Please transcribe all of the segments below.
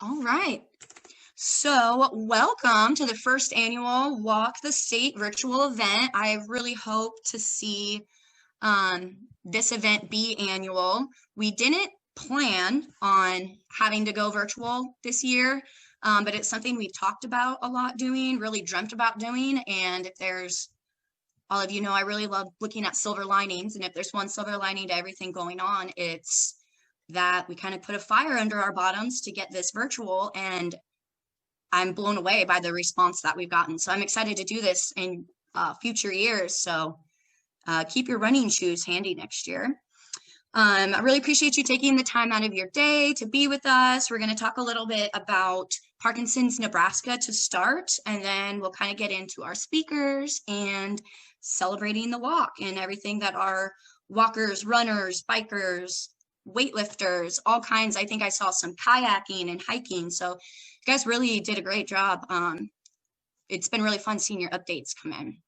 All right. So welcome to the first annual Walk the State virtual event. I really hope to see this event be annual. We didn't plan on having to go virtual this year, but it's something we've talked about a lot doing, really dreamt about doing. And if there's, all of you know, I really love looking at silver linings. And if there's one silver lining to everything going on, it's that we kind of put a fire under our bottoms to get this virtual, and I'm blown away by the response that we've gotten. So I'm excited to do this in future years. So keep your running shoes handy next year. I really appreciate you taking the time out of your day to be with us. We're going to talk a little bit about Parkinson's Nebraska to start, and then we'll kind of get into our speakers and celebrating the walk and everything that our walkers, runners, bikers, weightlifters, all kinds. I think I saw some kayaking and hiking. So you guys really did a great job. It's been really fun seeing your updates come in.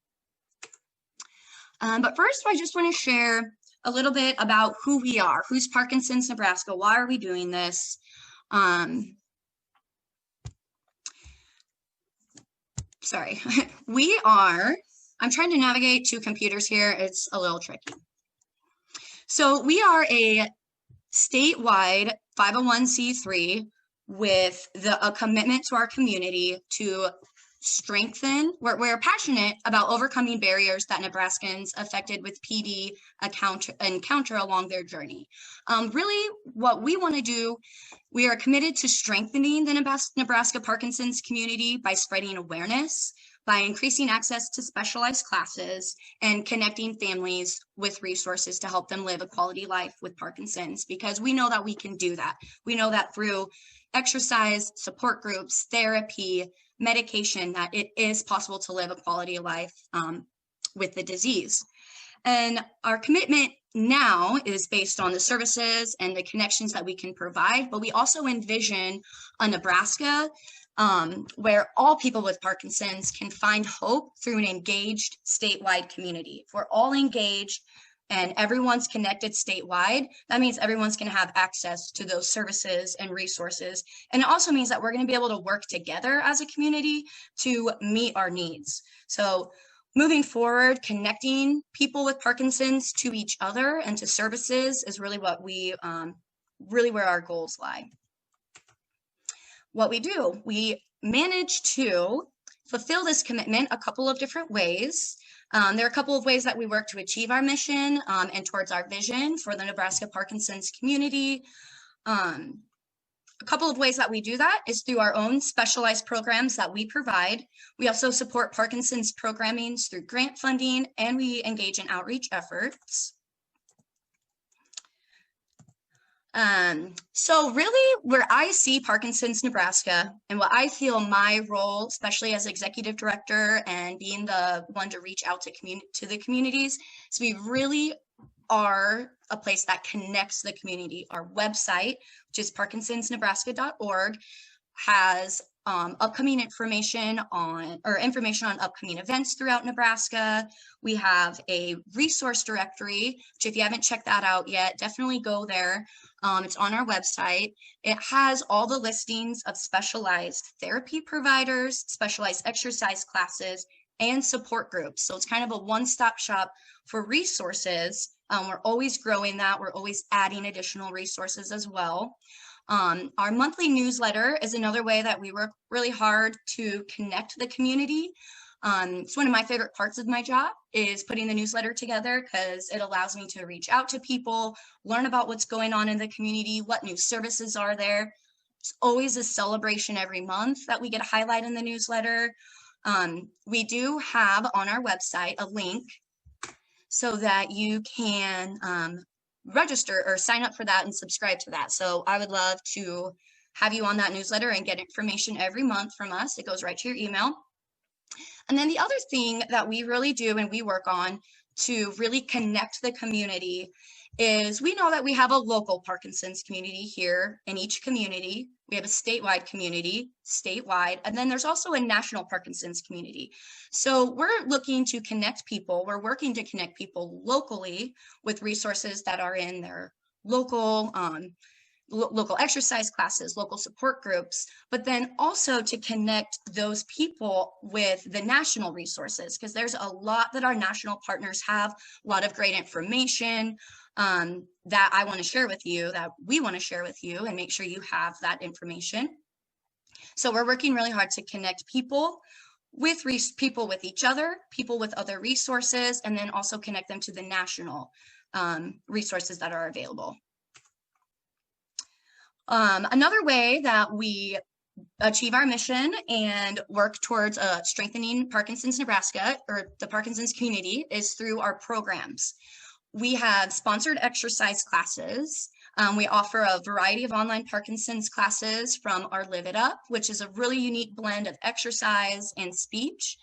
But first, I just want to share a little bit about who we are. Who's Parkinson's Nebraska? Why are we doing this? Sorry, I'm trying to navigate two computers here. It's a little tricky. So we are a statewide 501c3 with a commitment to our community to strengthen. We're passionate about overcoming barriers that Nebraskans affected with PD encounter along their journey. Really, what we want to do, we are committed to strengthening the Nebraska Parkinson's community by spreading awareness, by increasing access to specialized classes, and connecting families with resources to help them live a quality life with Parkinson's, because we know that we can do that. We know that through exercise, support groups, therapy, medication, that it is possible to live a quality of life with the disease. And our commitment now is based on the services and the connections that we can provide, but we also envision a Nebraska where all people with Parkinson's can find hope through an engaged statewide community. If we're all engaged and everyone's connected statewide, that means everyone's going to have access to those services and resources. And it also means that we're going to be able to work together as a community to meet our needs. So moving forward, connecting people with Parkinson's to each other and to services is really what we, really where our goals lie. What we do, we manage to fulfill this commitment a couple of different ways. There are a couple of ways that we work to achieve our mission and towards our vision for the Nebraska Parkinson's community. A couple of ways that we do that is through our own specialized programs that we provide. We also support Parkinson's programming through grant funding, and we engage in outreach efforts. So really where I see Parkinson's Nebraska and what I feel my role, especially as executive director and being the one to reach out to the communities, is we really are a place that connects the community. Our website, which is parkinsonsnebraska.org, has upcoming information on upcoming events throughout Nebraska. We have a resource directory, which if you haven't checked that out yet, definitely go there. It's on our website. It has all the listings of specialized therapy providers, specialized exercise classes, and support groups. So it's kind of a one-stop shop for resources. We're always growing that. We're always adding additional resources as well. Our monthly newsletter is another way that we work really hard to connect the community. It's one of my favorite parts of my job is putting the newsletter together, because it allows me to reach out to people, learn about what's going on in the community, what new services are there. It's always a celebration every month that we get a highlight in the newsletter. We do have on our website a link so that you can register or sign up for that and subscribe to that. So I would love to have you on that newsletter and get information every month from us. It goes right to your email. And then the other thing that we really do and we work on to really connect the community is we know that we have a local Parkinson's community here in each community. We have a statewide community, and then there's also a national Parkinson's community. So we're looking to connect people. We're working to connect people locally with resources that are in their local local exercise classes, local support groups, but then also to connect those people with the national resources, because there's a lot that our national partners have, a lot of great information that I want to share with you, that we want to share with you, and make sure you have that information. So we're working really hard to connect people with each other, people with other resources, and then also connect them to the national resources that are available. Another way that we achieve our mission and work towards strengthening Parkinson's Nebraska, or the Parkinson's community, is through our programs. We have sponsored exercise classes. We offer a variety of online Parkinson's classes from our Live It Up, which is a really unique blend of exercise and speech,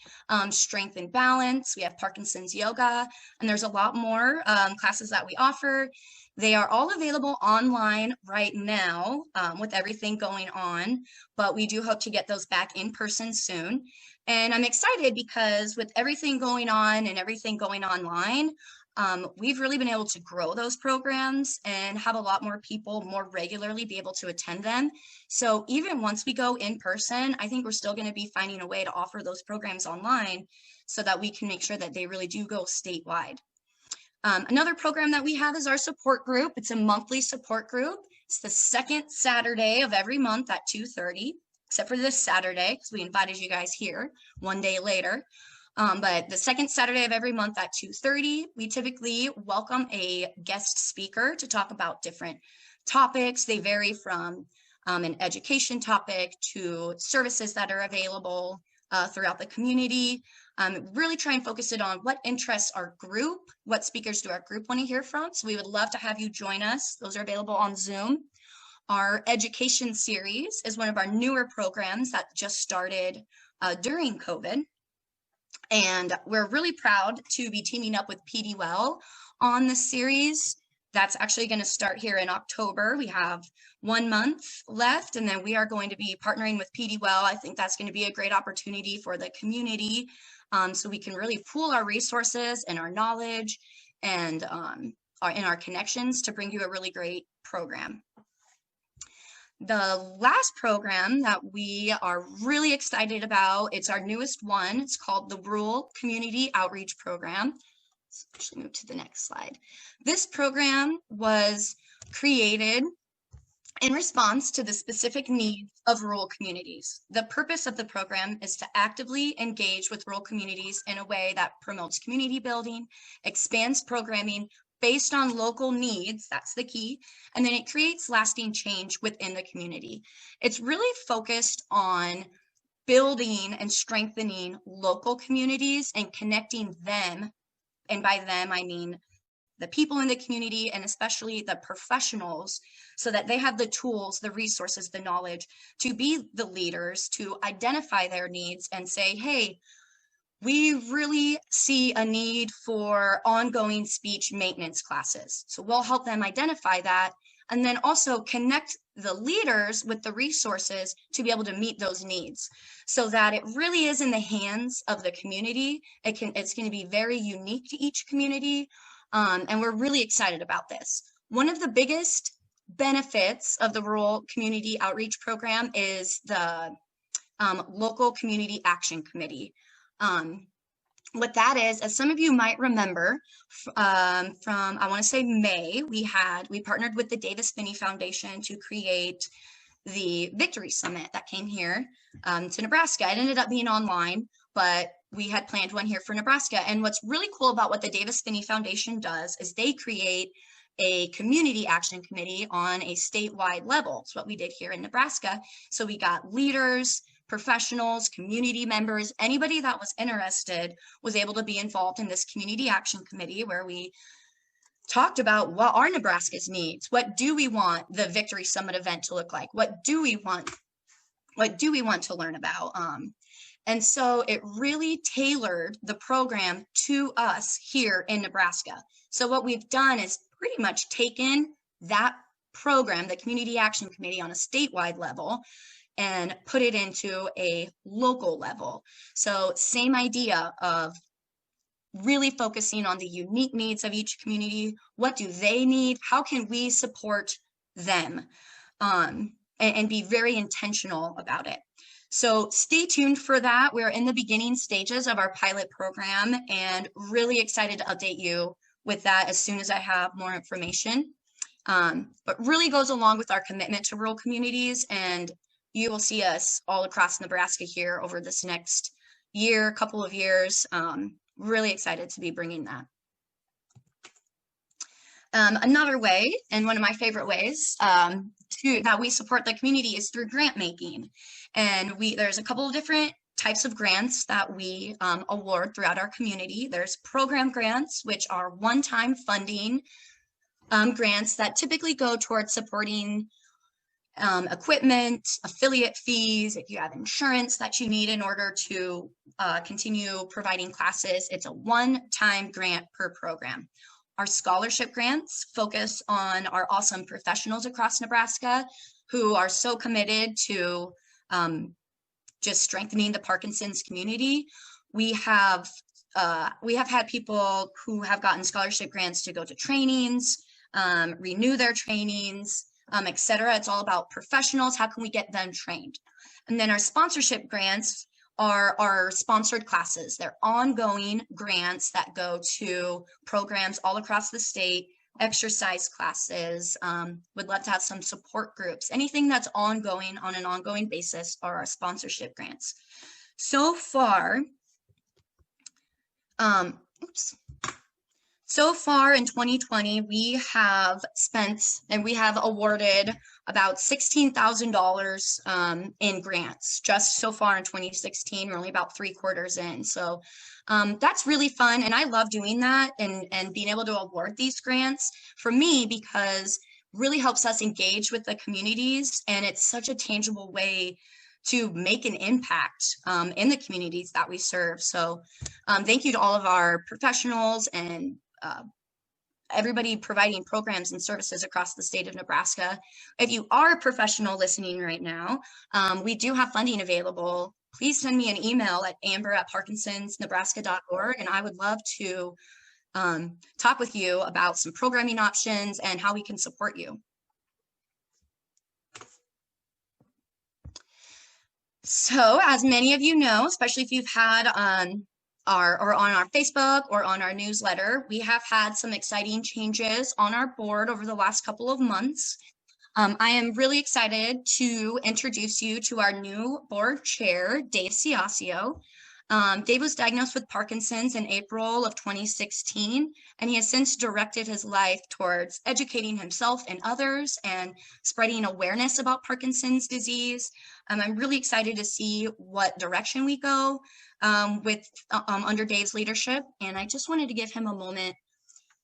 strength and balance. We have Parkinson's yoga, and there's a lot more classes that we offer. They are all available online right now with everything going on, but we do hope to get those back in person soon. And I'm excited because with everything going on and everything going online, we've really been able to grow those programs and have a lot more people more regularly be able to attend them. So even once we go in person, I think we're still going to be finding a way to offer those programs online so that we can make sure that they really do go statewide. Another program that we have is our support group. It's a monthly support group. It's the second Saturday of every month at 2:30, except for this Saturday, because we invited you guys here one day later. But the second Saturday of every month at 2:30, we typically welcome a guest speaker to talk about different topics. They vary from an education topic to services that are available throughout the community. Really try and focus it on what interests our group, what speakers do our group want to hear from. So we would love to have you join us. Those are available on Zoom. Our education series is one of our newer programs that just started during COVID. And we're really proud to be teaming up with PD Well on this series. That's actually going to start here in October. We have 1 month left, and then we are going to be partnering with PD Well. I think that's going to be a great opportunity for the community, so we can really pool our resources and our knowledge and our connections to bring you a really great program. The last program that we are really excited about, it's our newest one. It's called the Rural Community Outreach Program. Let's actually move to the next slide. This program was created in response to the specific needs of rural communities. The purpose of the program is to actively engage with rural communities in a way that promotes community building, expands programming based on local needs, that's the key, and then it creates lasting change within the community. It's really focused on building and strengthening local communities and connecting them, and by them I mean the people in the community and especially the professionals, so that they have the tools, the resources, the knowledge to be the leaders, to identify their needs and say, hey, we really see a need for ongoing speech maintenance classes. So we'll help them identify that and then also connect the leaders with the resources to be able to meet those needs so that it really is in the hands of the community. It's going to be very unique to each community. And we're really excited about this. One of the biggest benefits of the Rural Community Outreach Program is the Local Community Action Committee. What that is, as some of you might remember from, I want to say May, we partnered with the Davis Finney Foundation to create the Victory Summit that came here to Nebraska. It ended up being online, but we had planned one here for Nebraska. And what's really cool about what the Davis Finney Foundation does is they create a community action committee on a statewide level. It's what we did here in Nebraska. So we got leaders, professionals, community members, anybody that was interested was able to be involved in this community action committee where we talked about what are Nebraska's needs? What do we want the Victory Summit event to look like? What do we want to learn about? And so it really tailored the program to us here in Nebraska. So what we've done is pretty much taken that program, the Community Action Committee on a statewide level, and put it into a local level. So same idea of really focusing on the unique needs of each community. What do they need? How can we support them? and be very intentional about it. So stay tuned for that. We're in the beginning stages of our pilot program and really excited to update you with that as soon as I have more information. But really goes along with our commitment to rural communities, and you will see us all across Nebraska here over this next year, couple of years. Really excited to be bringing that. Another way, and one of my favorite ways that we support the community is through grant making. And there's a couple of different types of grants that we award throughout our community. There's program grants, which are one-time funding grants that typically go towards supporting equipment, affiliate fees, if you have insurance that you need in order to continue providing classes. It's a one-time grant per program. Our scholarship grants focus on our awesome professionals across Nebraska who are so committed to just strengthening the Parkinson's community. We have had people who have gotten scholarship grants to go to trainings, renew their trainings, etc. It's all about professionals. How can we get them trained? And then our sponsorship grants are our sponsored classes. They're ongoing grants that go to programs all across the state, exercise classes. Would love to have some support groups. Anything that's ongoing on an ongoing basis are our sponsorship grants. So far, So far in 2020, we have spent and we have awarded about $16,000 in grants just so far in 2016. We're only about 3/4 in. So that's really fun. And I love doing that and being able to award these grants for me, because really helps us engage with the communities. And it's such a tangible way to make an impact in the communities that we serve. So thank you to all of our professionals and everybody providing programs and services across the state of Nebraska. If you are a professional listening right now, we do have funding available. Please send me an email at amber@parkinsonsnebraska.org, and I would love to talk with you about some programming options and how we can support you. So as many of you know, especially if you've had on our Facebook or on our newsletter, we have had some exciting changes on our board over the last couple of months. I am really excited to introduce you to our new board chair, Dave Ciascio. Dave was diagnosed with Parkinson's in April of 2016, and he has since directed his life towards educating himself and others and spreading awareness about Parkinson's disease. I'm really excited to see what direction we go under Dave's leadership, and I just wanted to give him a moment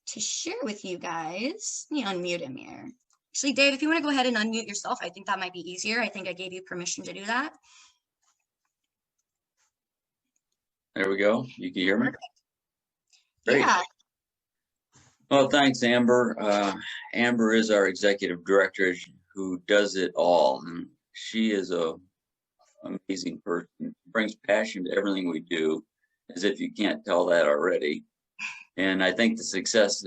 to share with you guys. Let me unmute him here. Actually, Dave, if you want to go ahead and unmute yourself, I think that might be easier. I think I gave you permission to do that. There we go. You can hear me? Perfect. Great. Yeah. Well, thanks, Amber. Amber is our executive director who does it all, and she is a amazing person. Brings passion to everything we do, as if you can't tell that already. And I think the success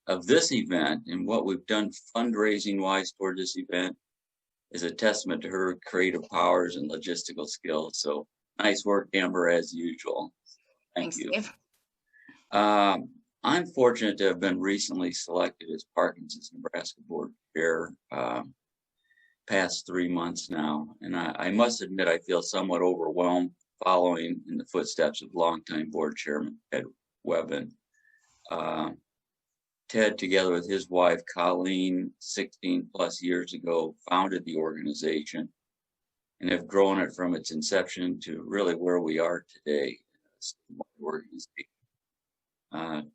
of this event and what we've done fundraising wise toward this event is a testament to her creative powers and logistical skills. So nice work, Amber, as usual. Thanks, you. Dave. I'm fortunate to have been recently selected as Parkinson's Nebraska Board Chair past 3 months now. And I must admit, I feel somewhat overwhelmed following in the footsteps of longtime board chairman Ted Webbin. Ted, together with his wife, Colleen, 16 plus years ago, founded the organization and have grown it from its inception to really where we are today.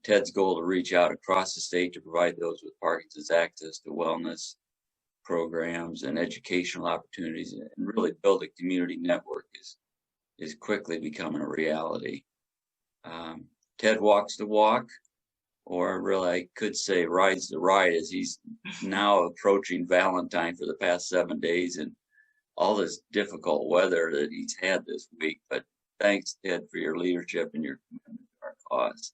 Ted's goal to reach out across the state to provide those with Parkinson's access to wellness programs and educational opportunities and really build a community network is quickly becoming a reality. Ted walks the walk, or really I could say rides the ride, as he's now approaching Valentine for the past 7 days and all this difficult weather that he's had this week. But thanks, Ted, for your leadership and your commitment to our cause.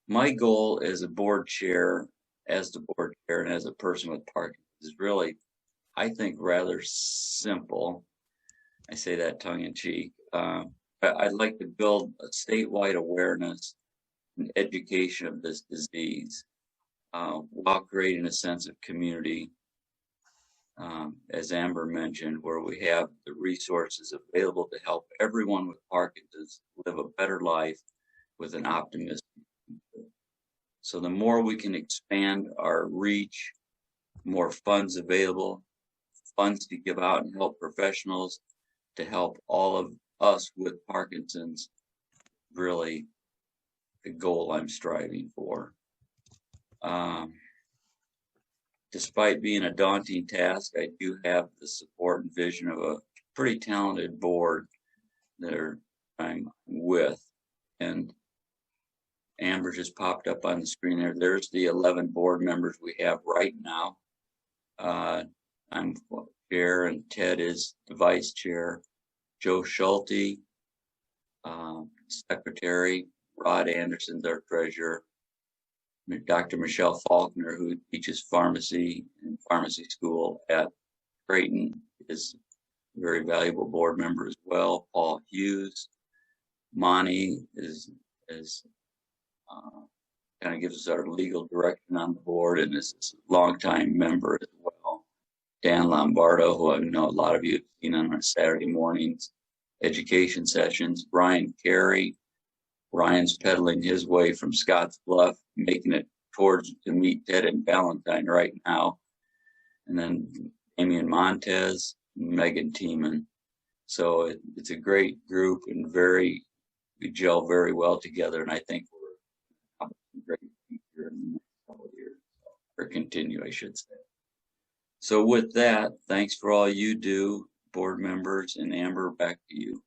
My goal as a board chair as the board chair and as a person with Parkinson's is really, I think, rather simple. I say that tongue in cheek. I'd like to build a statewide awareness and education of this disease while creating a sense of community, as Amber mentioned, where we have the resources available to help everyone with Parkinson's live a better life with an optimistic future. So the more we can expand our reach, more funds available, funds to give out and help professionals to help all of us with Parkinson's, really the goal I'm striving for. Despite being a daunting task, I do have the support and vision of a pretty talented board that I'm with. And Amber just popped up on the screen there. There's the 11 board members we have right now. I'm chair and Ted is the vice chair. Joe Schulte, secretary. Rod Anderson's our treasurer. Dr. Michelle Faulkner, who teaches pharmacy in pharmacy school at Creighton, is a very valuable board member as well. Paul Hughes. Monty is kind of gives us our legal direction on the board and is a longtime member as well. Dan Lombardo, who I know a lot of you have seen on our Saturday mornings education sessions. Brian Carey. Ryan's pedaling his way from Scotts Bluff, making it towards to meet Ted and Valentine right now. And then Amy and Montez, Megan Tiemann. So it's a great group and we gel very well together. And I think we're a great future in the next couple of years, or continue, I should say. So with that, thanks for all you do, board members, and Amber, back to you.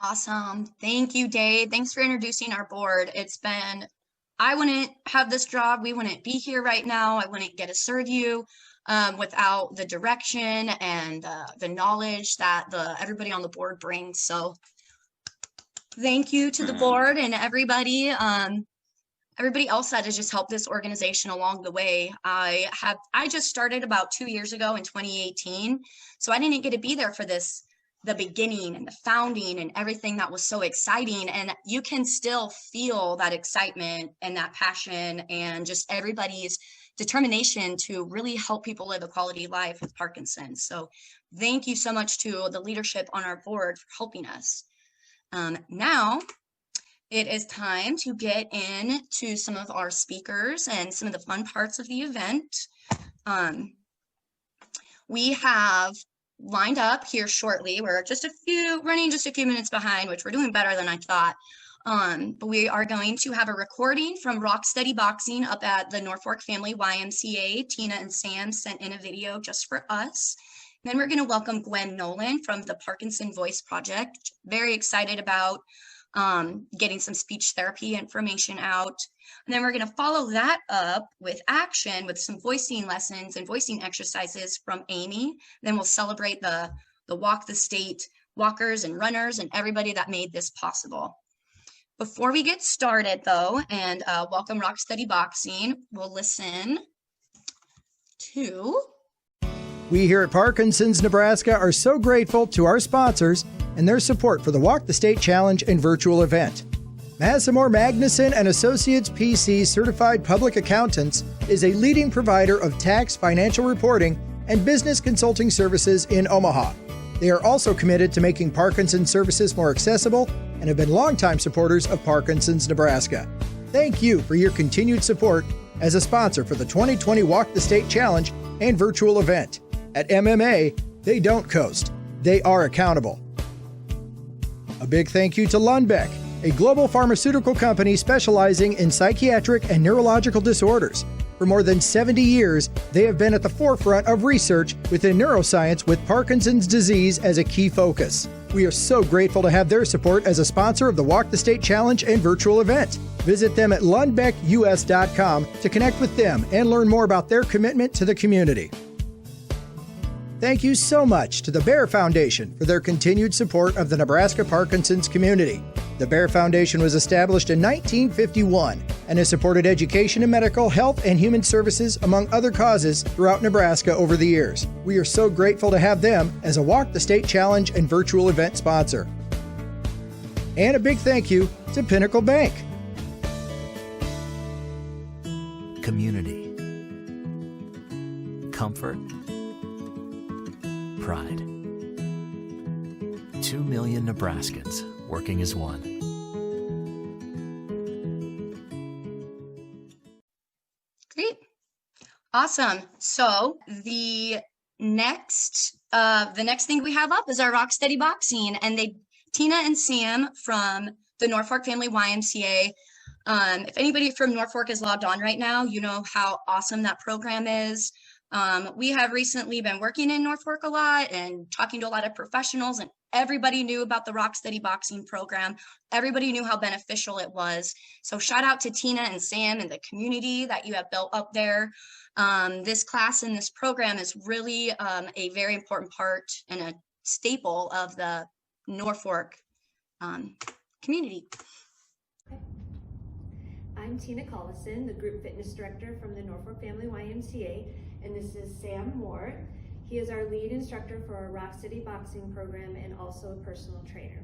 Awesome. Thank you, Dave. Thanks for introducing our board. I wouldn't have this job. We wouldn't be here right now. I wouldn't get to serve you without the direction and the knowledge that everybody on the board brings. So thank you to the board and everybody else that has just helped this organization along the way. I just started about 2 years ago in 2018. So I didn't get to be there for the beginning and the founding and everything that was so exciting. And you can still feel that excitement and that passion and just everybody's determination to really help people live a quality life with Parkinson's. So thank you so much to the leadership on our board for helping us. Now it is time to get into some of our speakers and some of the fun parts of the event. We have lined up here shortly. We're running just a few minutes behind, which we're doing better than I thought. But we are going to have a recording from Rock Steady Boxing up at the Norfolk Family YMCA. Tina and Sam sent in a video just for us. Then we're going to welcome Gwen Nolan from the Parkinson Voice Project. Very excited about getting some speech therapy information out. And then we're going to follow that up with action with some voicing lessons and voicing exercises from Amy. Then we'll celebrate the Walk the State walkers and runners and everybody that made this possible. Before we get started though, and welcome Rock Steady Boxing, we'll listen to... We here at Parkinson's Nebraska are so grateful to our sponsors and their support for the Walk the State Challenge and virtual event. Massimore Magnuson and Associates PC Certified Public Accountants is a leading provider of tax, financial reporting, and business consulting services in Omaha. They are also committed to making Parkinson's services more accessible and have been longtime supporters of Parkinson's Nebraska. Thank you for your continued support as a sponsor for the 2020 Walk the State Challenge and virtual event. At MMA, they don't coast. They are accountable. A big thank you to Lundbeck, a global pharmaceutical company specializing in psychiatric and neurological disorders. For more than 70 years, they have been at the forefront of research within neuroscience with Parkinson's disease as a key focus. We are so grateful to have their support as a sponsor of the Walk the State Challenge and virtual event. Visit them at lundbeckus.com to connect with them and learn more about their commitment to the community. Thank you so much to the Bear Foundation for their continued support of the Nebraska Parkinson's community. The Bear Foundation was established in 1951 and has supported education and medical, health, and human services, among other causes, throughout Nebraska over the years. We are so grateful to have them as a Walk the State Challenge and virtual event sponsor. And a big thank you to Pinnacle Bank. Community, comfort, pride. 2 million Nebraskans working as one. Great. Awesome. So the next thing we have up is our Rock Steady Boxing, and Tina and Sam from the Norfolk Family YMCA. If anybody from Norfolk is logged on right now, you know how awesome that program is. We have recently been working in Norfolk a lot and talking to a lot of professionals, and everybody knew about the Rock Steady Boxing program. Everybody knew how beneficial it was. So shout out to Tina and Sam and the community that you have built up there. This class and this program is really a very important part and a staple of the Norfolk community. I'm Tina Collison, the Group Fitness Director from the Norfolk Family YMCA, and this is Sam Moore. He is our lead instructor for our Rock Steady Boxing program and also a personal trainer.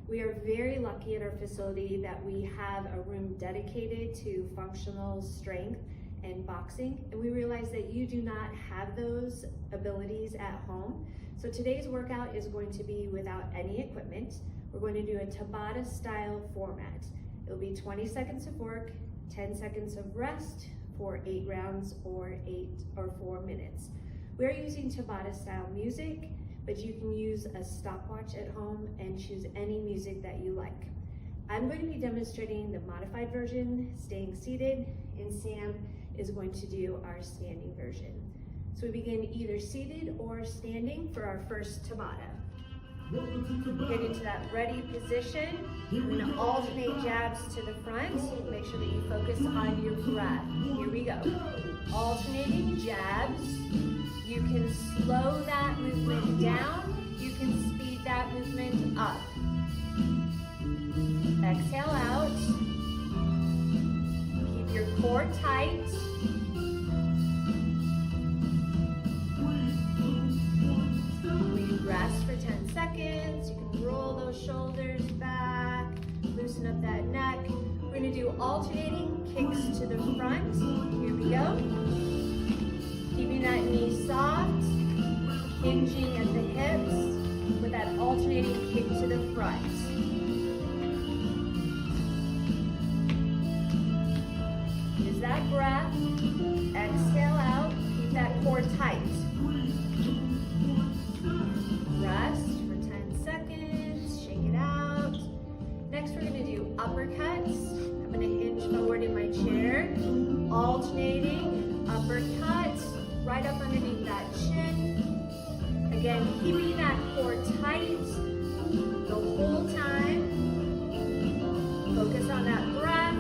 We are very lucky at our facility that we have a room dedicated to functional strength and boxing, and we realize that you do not have those abilities at home. So today's workout is going to be without any equipment. We're going to do a Tabata style format. It'll be 20 seconds of work, 10 seconds of rest for 8 rounds or 4 minutes. We're using Tabata style music, but you can use a stopwatch at home and choose any music that you like. I'm going to be demonstrating the modified version, staying seated, and Sam is going to do our standing version. So we begin either seated or standing for our first Tabata. Get into that ready position. We're going to alternate jabs to the front. Make sure that you focus on your breath. Here we go. Alternating jabs. You can slow that movement down. You can speed that movement up. Exhale out. Keep your core tight. Rest for 10 seconds. You can roll those shoulders back, loosen up that neck. We're going to do alternating kicks to the front. Here we go. Keeping that knee soft, hinging at the hips with that alternating kick to the front. Use that breath. Exhale out. Keep that core tight. Rest for 10 seconds, shake it out. Next we're going to do uppercuts. I'm going to hinge forward in my chair, alternating uppercuts right up underneath that chin. Again, keeping that core tight the whole time. Focus on that breath.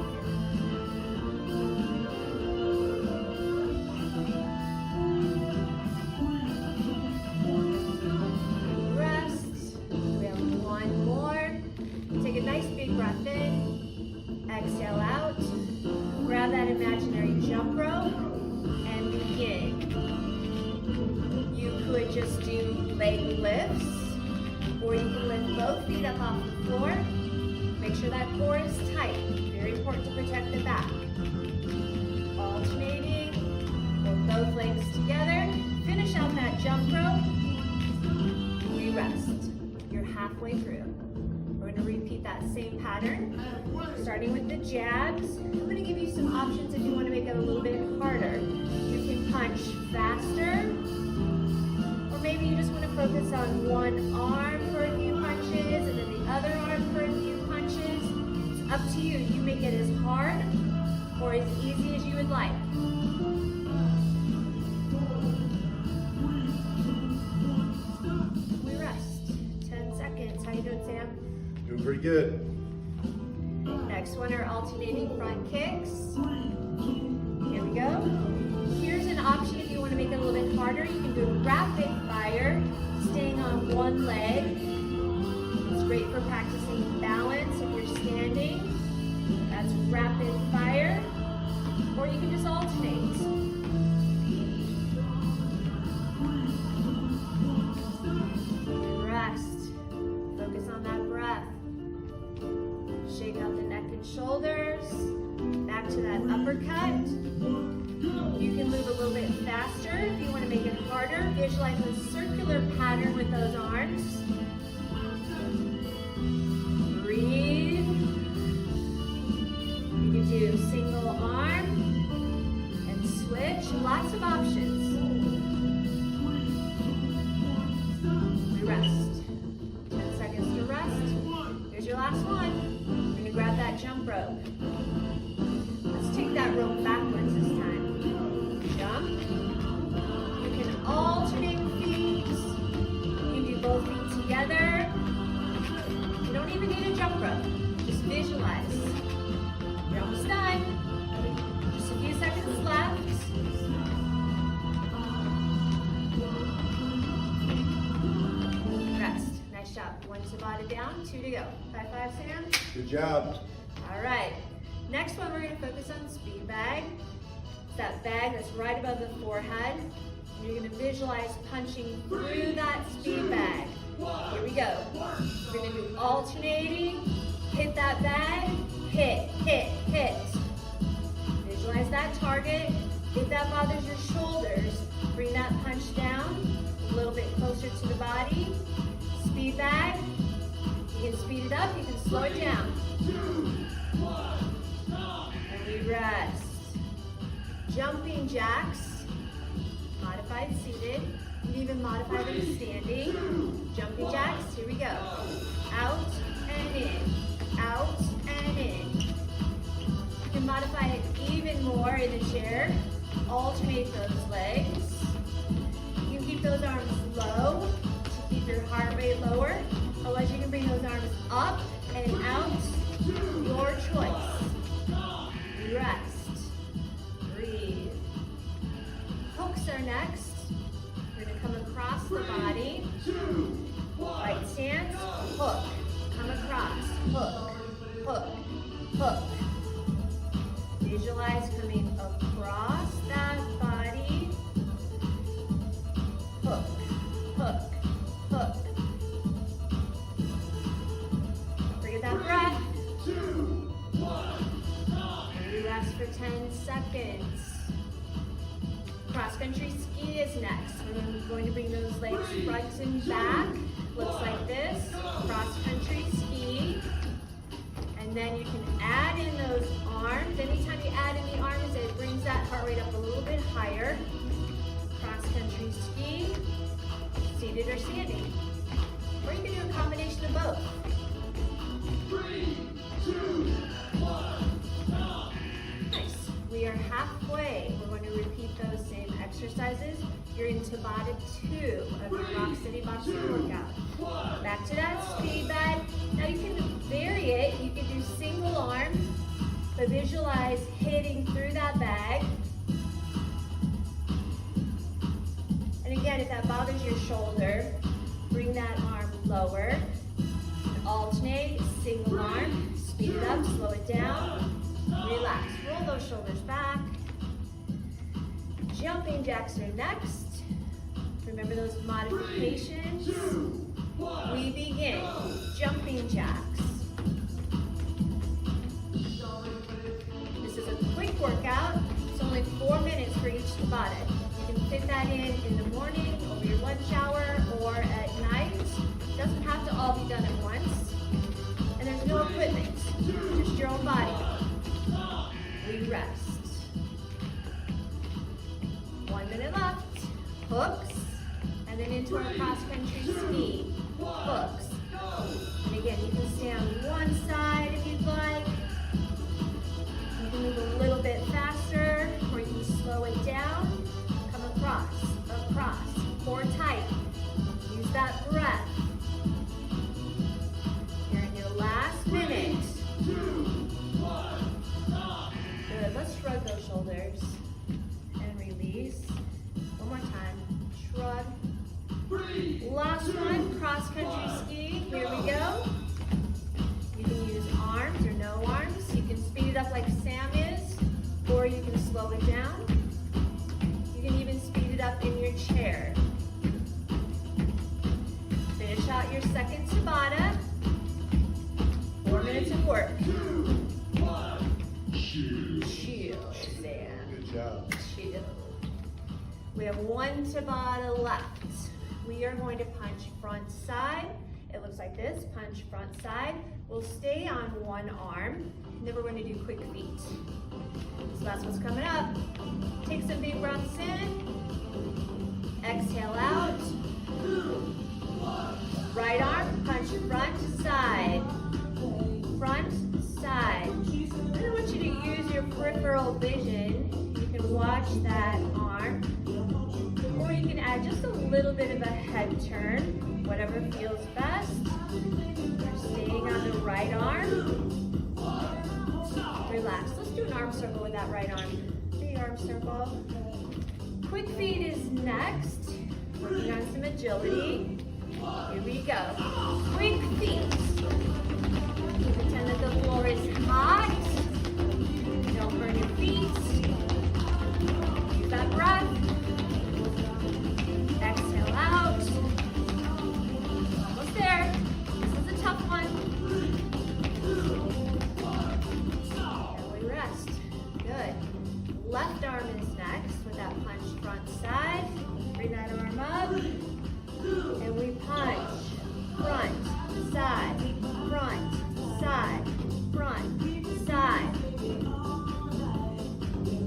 Breath in, exhale out, grab that imaginary jump rope, and begin. You could just do leg lifts, or you can lift both feet up off the floor. Make sure that core is tight. Very important to protect the back. Alternating, pull both legs together. Finish out that jump rope. We rest. You're halfway through. We're going to repeat that same pattern, starting with the jabs. I'm going to give you some options if you want to make it a little bit harder. You can punch faster, or maybe you just want to focus on one arm for a few punches and then the other arm for a few punches. It's up to you. You make it as hard or as easy as you would like. We rest. 10 seconds. How you doing, Sam? Doing pretty good. Next one are alternating front kicks. Here we go. Here's an option if you want to make it a little bit harder. You can do rapid fire, staying on one leg. It's great for practicing balance if you're standing. That's rapid fire. uppercut. You can move a little bit faster if you want to make it harder. Visualize a circular pattern with those arms. Breathe. You can do single arm and switch. Lots of options. We rest. 10 seconds to rest. Here's your last one. We're going to grab that jump rope. Let's take that rope backwards this time. Jump. You can alternate feet. You can do both feet together. You don't even need a jump rope. Just visualize. You're almost done. Just a few seconds left. Rest. Nice job. 1 Tabata down, 2 to go. 5-5, Sam. Good job. All right. Next one, we're going to focus on speed bag. It's that bag that's right above the forehead. And you're going to visualize punching through that speed bag. Here we go. We're going to do alternating. Hit that bag. Hit, hit, hit. Visualize that target. If that bothers your shoulders, bring that punch down a little bit closer to the body. Speed bag. You can speed it up. You can slow it down. And we rest. Jumping jacks, modified seated. You can even modify them standing. Jumping jacks, here we go. Out and in, out and in. You can modify it even more in the chair. Alternate those legs. You can keep those arms low to keep your heart rate lower. Otherwise, you can bring those arms up and out. Your choice. Rest. Breathe. Hooks are next. We're going to come across the body. Right stance. Hook. Come across. Hook. Hook. Hook. Visualize coming across that body. Hook. Hook. Hook. Bring it that breath. And we rest for 10 seconds. Cross-country ski is next. We're going to bring those legs front and back. Looks like this. Cross-country ski. And then you can add in those arms. Anytime you add in the arms, it brings that heart rate up a little bit higher. Cross-country ski, seated or standing. Or you can do a combination of both. 3, 2, 1, stop. Nice. We are halfway. We're going to repeat those same exercises. You're in Tabata 2 of your Rock City Boxing workout. Back to that speed bag. Now you can vary it. You can do single arm, but visualize hitting through that bag. And again, if that bothers your shoulder, bring that arm lower. Alternate, single arm, speed it up, slow it down, relax. Roll those shoulders back. Jumping jacks are next. Remember those modifications? 3, 2, 1, We begin. Jumping jacks. This is a quick workout. It's only 4 minutes for each Tabata. You can fit that in the morning, over your lunch hour, or at night. It doesn't have to all be done at once. And there's no equipment, just your own body. We rest. 1 minute left. Hooks. And then into our cross-country ski. Hooks. And again, you can stay on one side if you'd like. You can move a little bit faster, or you can slow it down. Come across, across. Core tight. Use that breath. You're in your last minute. 2, 1, stop. Good. Let's shrug those shoulders and release. One more time. Shrug. 3, Last one, cross-country ski. Here we go. You can use arms or no arms. You can speed it up like Sam is, or you can slow it down. You can even speed it up in your chair. Finish out your second Tabata. 4 minutes of work. 2, 1, shield. Shield. Good job. She did. We have one Tabata left. We are going to punch front side. It looks like this, punch front side. We'll stay on one arm, and then we're going to do quick feet. So that's what's coming up. Take some big breaths in. Exhale out. Right arm, punch front side. Front side. And I want you to use your peripheral vision. You can watch that arm. Or you can add just a little bit of a head turn, whatever feels best. We're staying on the right arm. Relax. Let's do an arm circle with that right arm. Big arm circle. Quick feet is next. Working on some agility. Here we go. Quick feet. Pretend that the floor is hot. Don't burn your feet. Use that breath. Exhale out. Almost there. This is a tough one. And we rest. Good. Left arm is next with that punch front side. Bring that arm up. And we punch. Front, side, front, side, front, side.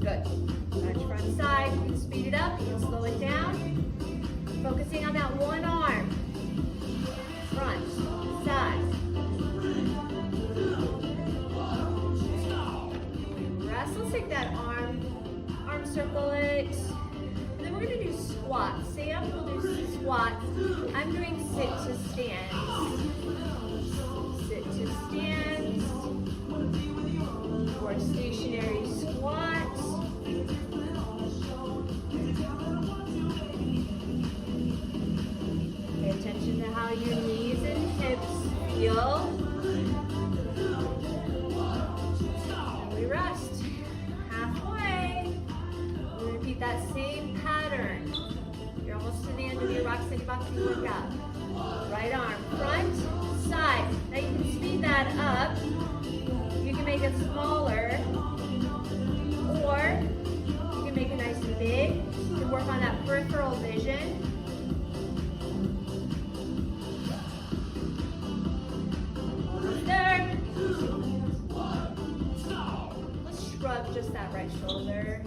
Good. Punch front side. You can speed it up. You can slow it down. Focusing on that one arm. Front, side. Rest. Let's take that arm circle it. And then we're going to do squats. Sam will do squats. I'm doing sit to stand. Sit to stand. Or stationary squat. Pay attention to how your knees and hips feel. And we rest. Halfway. We repeat that same pattern. You're almost to the end of your Rock City Boxing workout. Right arm, front, side. Now you can speed that up. You can make it smaller. Or you can make it nice and big. You can work on that peripheral vision. There. Let's shrug just that right shoulder.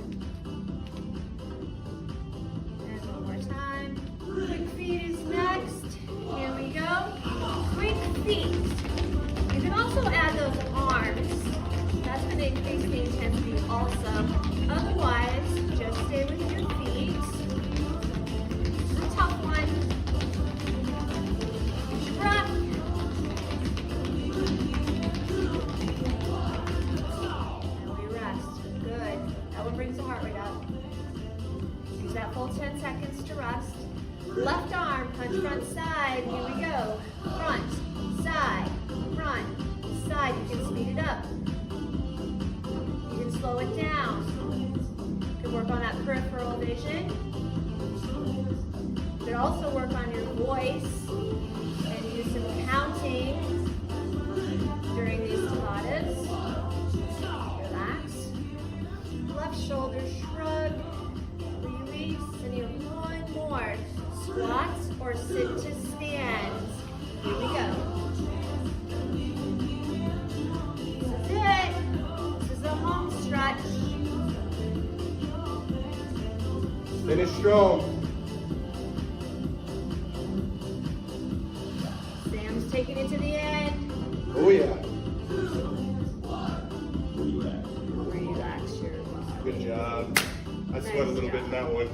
And one more time. Quick feet is next. Here we go. Quick feet. You can also add those arms. That's going to increase the intensity also. Otherwise, just stay with your feet. This is a tough one. Use your breath. And we rest. Good. That one brings the heart rate up. Use that full 10 seconds to rest. Left arm, punch front side. Here we go. Front, side, front, side. You can speed it up. You can slow it down. You can work on that peripheral vision. You can also work on your voice and use some counting during these Tabatas. Relax. Left shoulder shrug. Release. And you have one more. Squats or sit to stand. Here we go. This is it. This is the home stretch. Finish strong. Sam's taking it to the end. Oh yeah. Relax your body. Good job. I sweat a little bit in that one.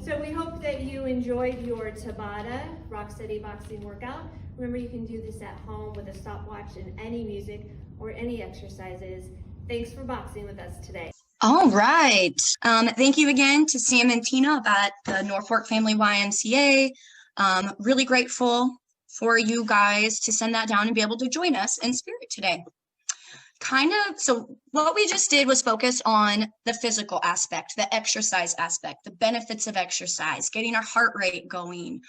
So we hope that you enjoyed your Tabata Rock Steady Boxing workout. Remember, you can do this at home with a stopwatch and any music or any exercises. Thanks for boxing with us today. All right. Thank you again to Sam and Tina at the Norfolk Family YMCA. Really grateful for you guys to send that down and be able to join us in spirit today. So what we just did was focus on the physical aspect, the exercise aspect, the benefits of exercise, getting our heart rate going,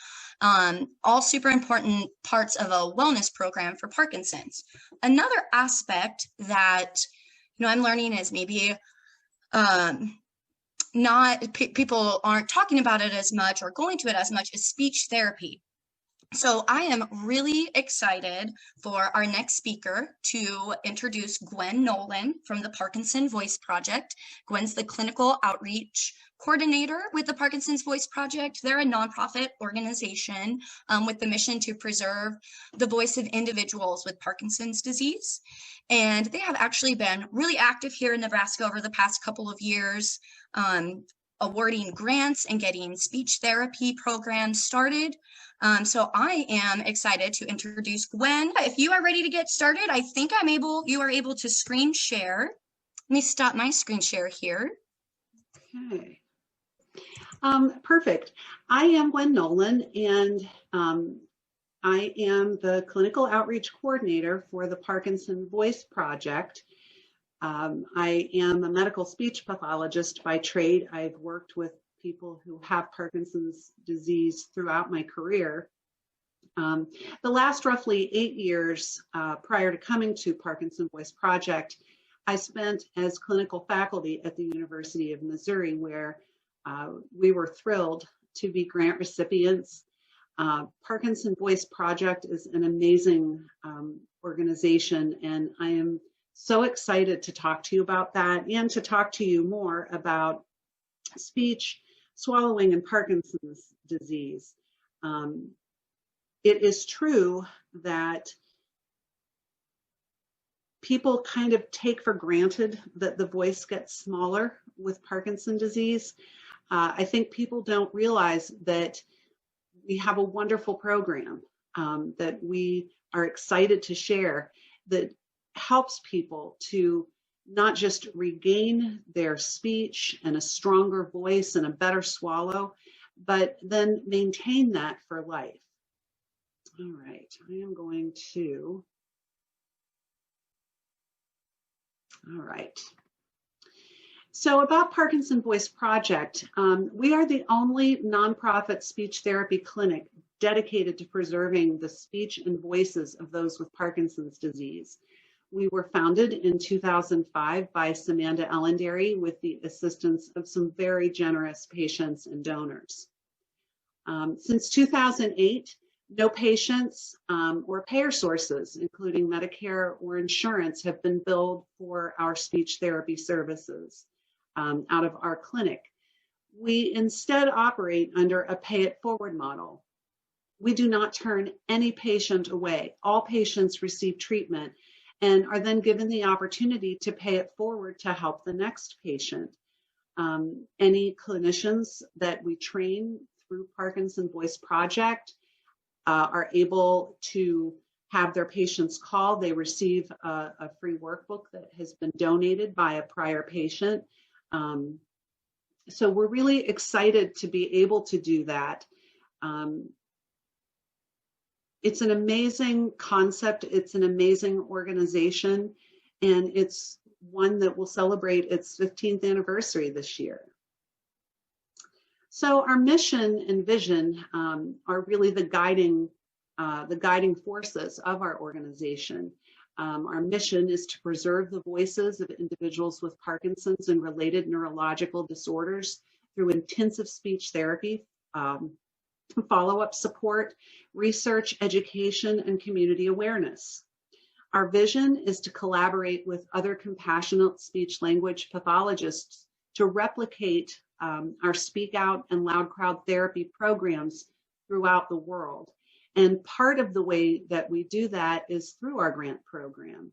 all super important parts of a wellness program for Parkinson's. Another aspect that, I'm learning is maybe people aren't talking about it as much or going to it as much, is speech therapy. So I am really excited for our next speaker to introduce Gwen Nolan from the Parkinson Voice Project. Gwen's the clinical outreach coordinator with the Parkinson's Voice Project. They're a nonprofit organization with the mission to preserve the voice of individuals with Parkinson's disease. And they have actually been really active here in Nebraska over the past couple of years, awarding grants and getting speech therapy programs started. So I am excited to introduce Gwen. If you are ready to get started, I think you are able to screen share. Let me stop my screen share here. Okay. Perfect. I am Gwen Nolan, and I am the clinical outreach coordinator for the Parkinson Voice Project. I am a medical speech pathologist by trade. I've worked with people who have Parkinson's disease throughout my career. The last roughly 8 years prior to coming to Parkinson Voice Project, I spent as clinical faculty at the University of Missouri, where we were thrilled to be grant recipients. Parkinson Voice Project is an amazing organization, and I am so excited to talk to you about that and to talk to you more about speech, swallowing, and Parkinson's disease. It is true that people kind of take for granted that the voice gets smaller with Parkinson's disease. I think people don't realize that we have a wonderful program that we are excited to share that helps people to not just regain their speech and a stronger voice and a better swallow, but then maintain that for life. All right, I am going to, all right. So about Parkinson Voice Project, we are the only nonprofit speech therapy clinic dedicated to preserving the speech and voices of those with Parkinson's disease. We were founded in 2005 by Samantha Ellendary with the assistance of some very generous patients and donors. Since 2008, no patients or payer sources, including Medicare or insurance, have been billed for our speech therapy services out of our clinic. We instead operate under a pay-it-forward model. We do not turn any patient away. All patients receive treatment and are then given the opportunity to pay it forward to help the next patient. Any clinicians that we train through Parkinson Voice Project are able to have their patients call. They receive a free workbook that has been donated by a prior patient. So we're really excited to be able to do that. It's an amazing concept. It's an amazing organization, and it's one that will celebrate its 15th anniversary this year. So our mission and vision are really the guiding forces of our organization. Our mission is to preserve the voices of individuals with Parkinson's and related neurological disorders through intensive speech therapy, follow-up support, research, education, and community awareness. Our vision is to collaborate with other compassionate speech language pathologists to replicate our Speak Out and Loud Crowd therapy programs throughout the world. And part of the way that we do that is through our grant program.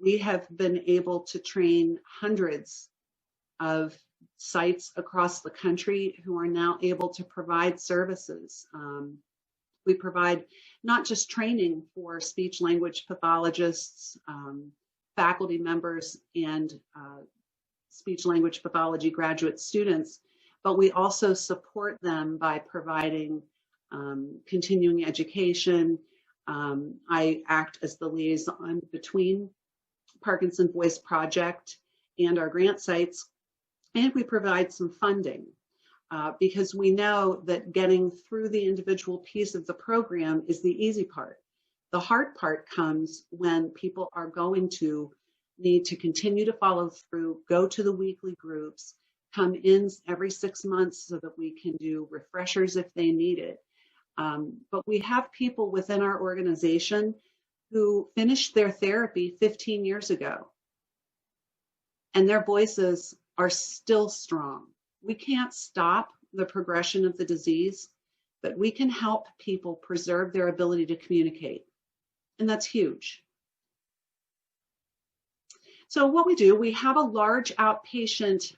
We have been able to train hundreds of sites across the country who are now able to provide services. We provide not just training for speech language pathologists, faculty members, and speech language pathology graduate students, but we also support them by providing continuing education. I act as the liaison between Parkinson Voice Project and our grant sites, and we provide some funding because we know that getting through the individual piece of the program is the easy part. The hard part comes when people are going to need to continue to follow through, go to the weekly groups, come in every 6 months so that we can do refreshers if they need it. But we have people within our organization who finished their therapy 15 years ago, and their voices are still strong. We can't stop the progression of the disease, but we can help people preserve their ability to communicate, and that's huge. So what we do, we have a large outpatient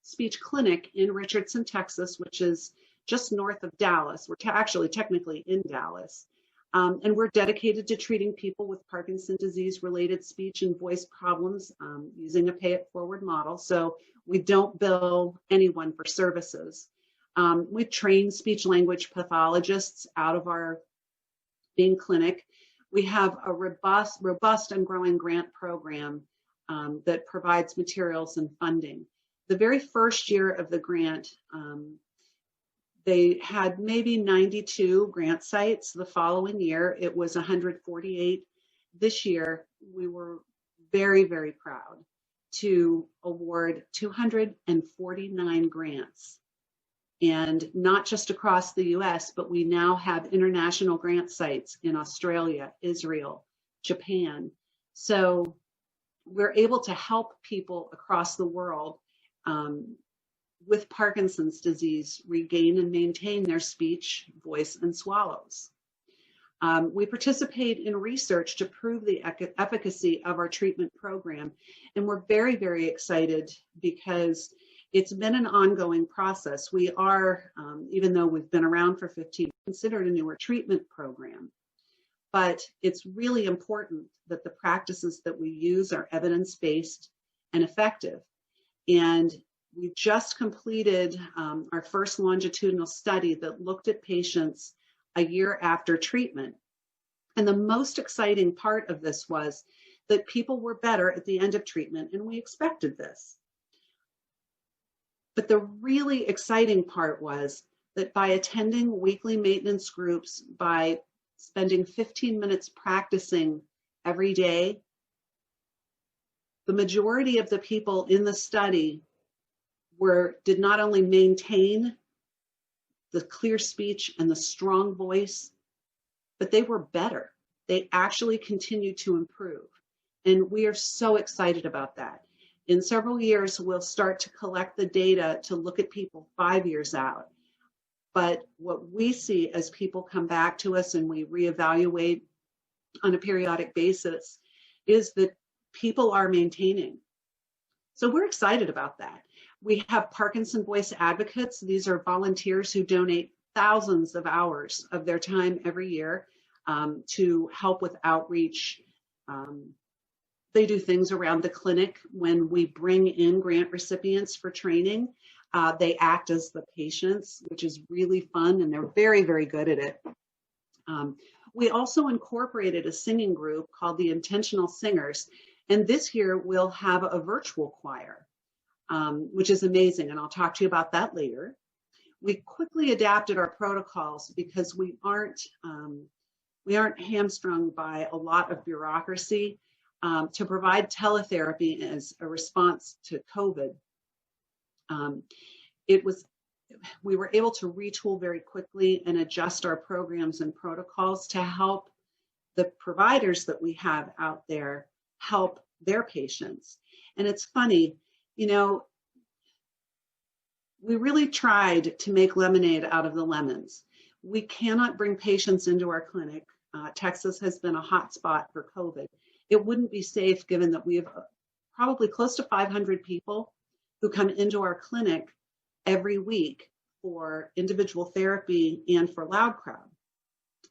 speech clinic in Richardson, Texas, which is just north of Dallas. We're actually technically in Dallas. And we're dedicated to treating people with Parkinson's disease-related speech and voice problems using a pay-it-forward model. So we don't bill anyone for services. We train speech-language pathologists out of our main clinic. We have a robust and growing grant program that provides materials and funding. The very first year of the grant, they had maybe 92 grant sites. The following year, it was 148. This year, we were very, very proud to award 249 grants. And not just across the US, but we now have international grant sites in Australia, Israel, Japan. So we're able to help people across the world with Parkinson's disease regain and maintain their speech, voice, and swallows. We participate in research to prove the efficacy of our treatment program. And we're very, very excited because it's been an ongoing process. We are, even though we've been around for 15 years, considered a newer treatment program. But it's really important that the practices that we use are evidence-based and effective. And we just completed our first longitudinal study that looked at patients a year after treatment. And the most exciting part of this was that people were better at the end of treatment, and we expected this. But the really exciting part was that by attending weekly maintenance groups, by spending 15 minutes practicing every day, the majority of the people in the study did not only maintain the clear speech and the strong voice, but they were better. They actually continued to improve. And we are so excited about that. In several years, we'll start to collect the data to look at people 5 years out. But what we see as people come back to us and we reevaluate on a periodic basis is that people are maintaining. So we're excited about that. We have Parkinson Voice Advocates. These are volunteers who donate thousands of hours of their time every year to help with outreach. They do things around the clinic. When we bring in grant recipients for training, they act as the patients, which is really fun, and they're very, very good at it. We also incorporated a singing group called the Intentional Singers, and this year we'll have a virtual choir, which is amazing, and I'll talk to you about that later. We quickly adapted our protocols because we aren't hamstrung by a lot of bureaucracy to provide teletherapy as a response to COVID. We were able to retool very quickly and adjust our programs and protocols to help the providers that we have out there help their patients. And it's funny, you know, we really tried to make lemonade out of the lemons. We cannot bring patients into our clinic. Texas has been a hot spot for COVID. It wouldn't be safe given that we have probably close to 500 people who come into our clinic every week for individual therapy and for loud crowd.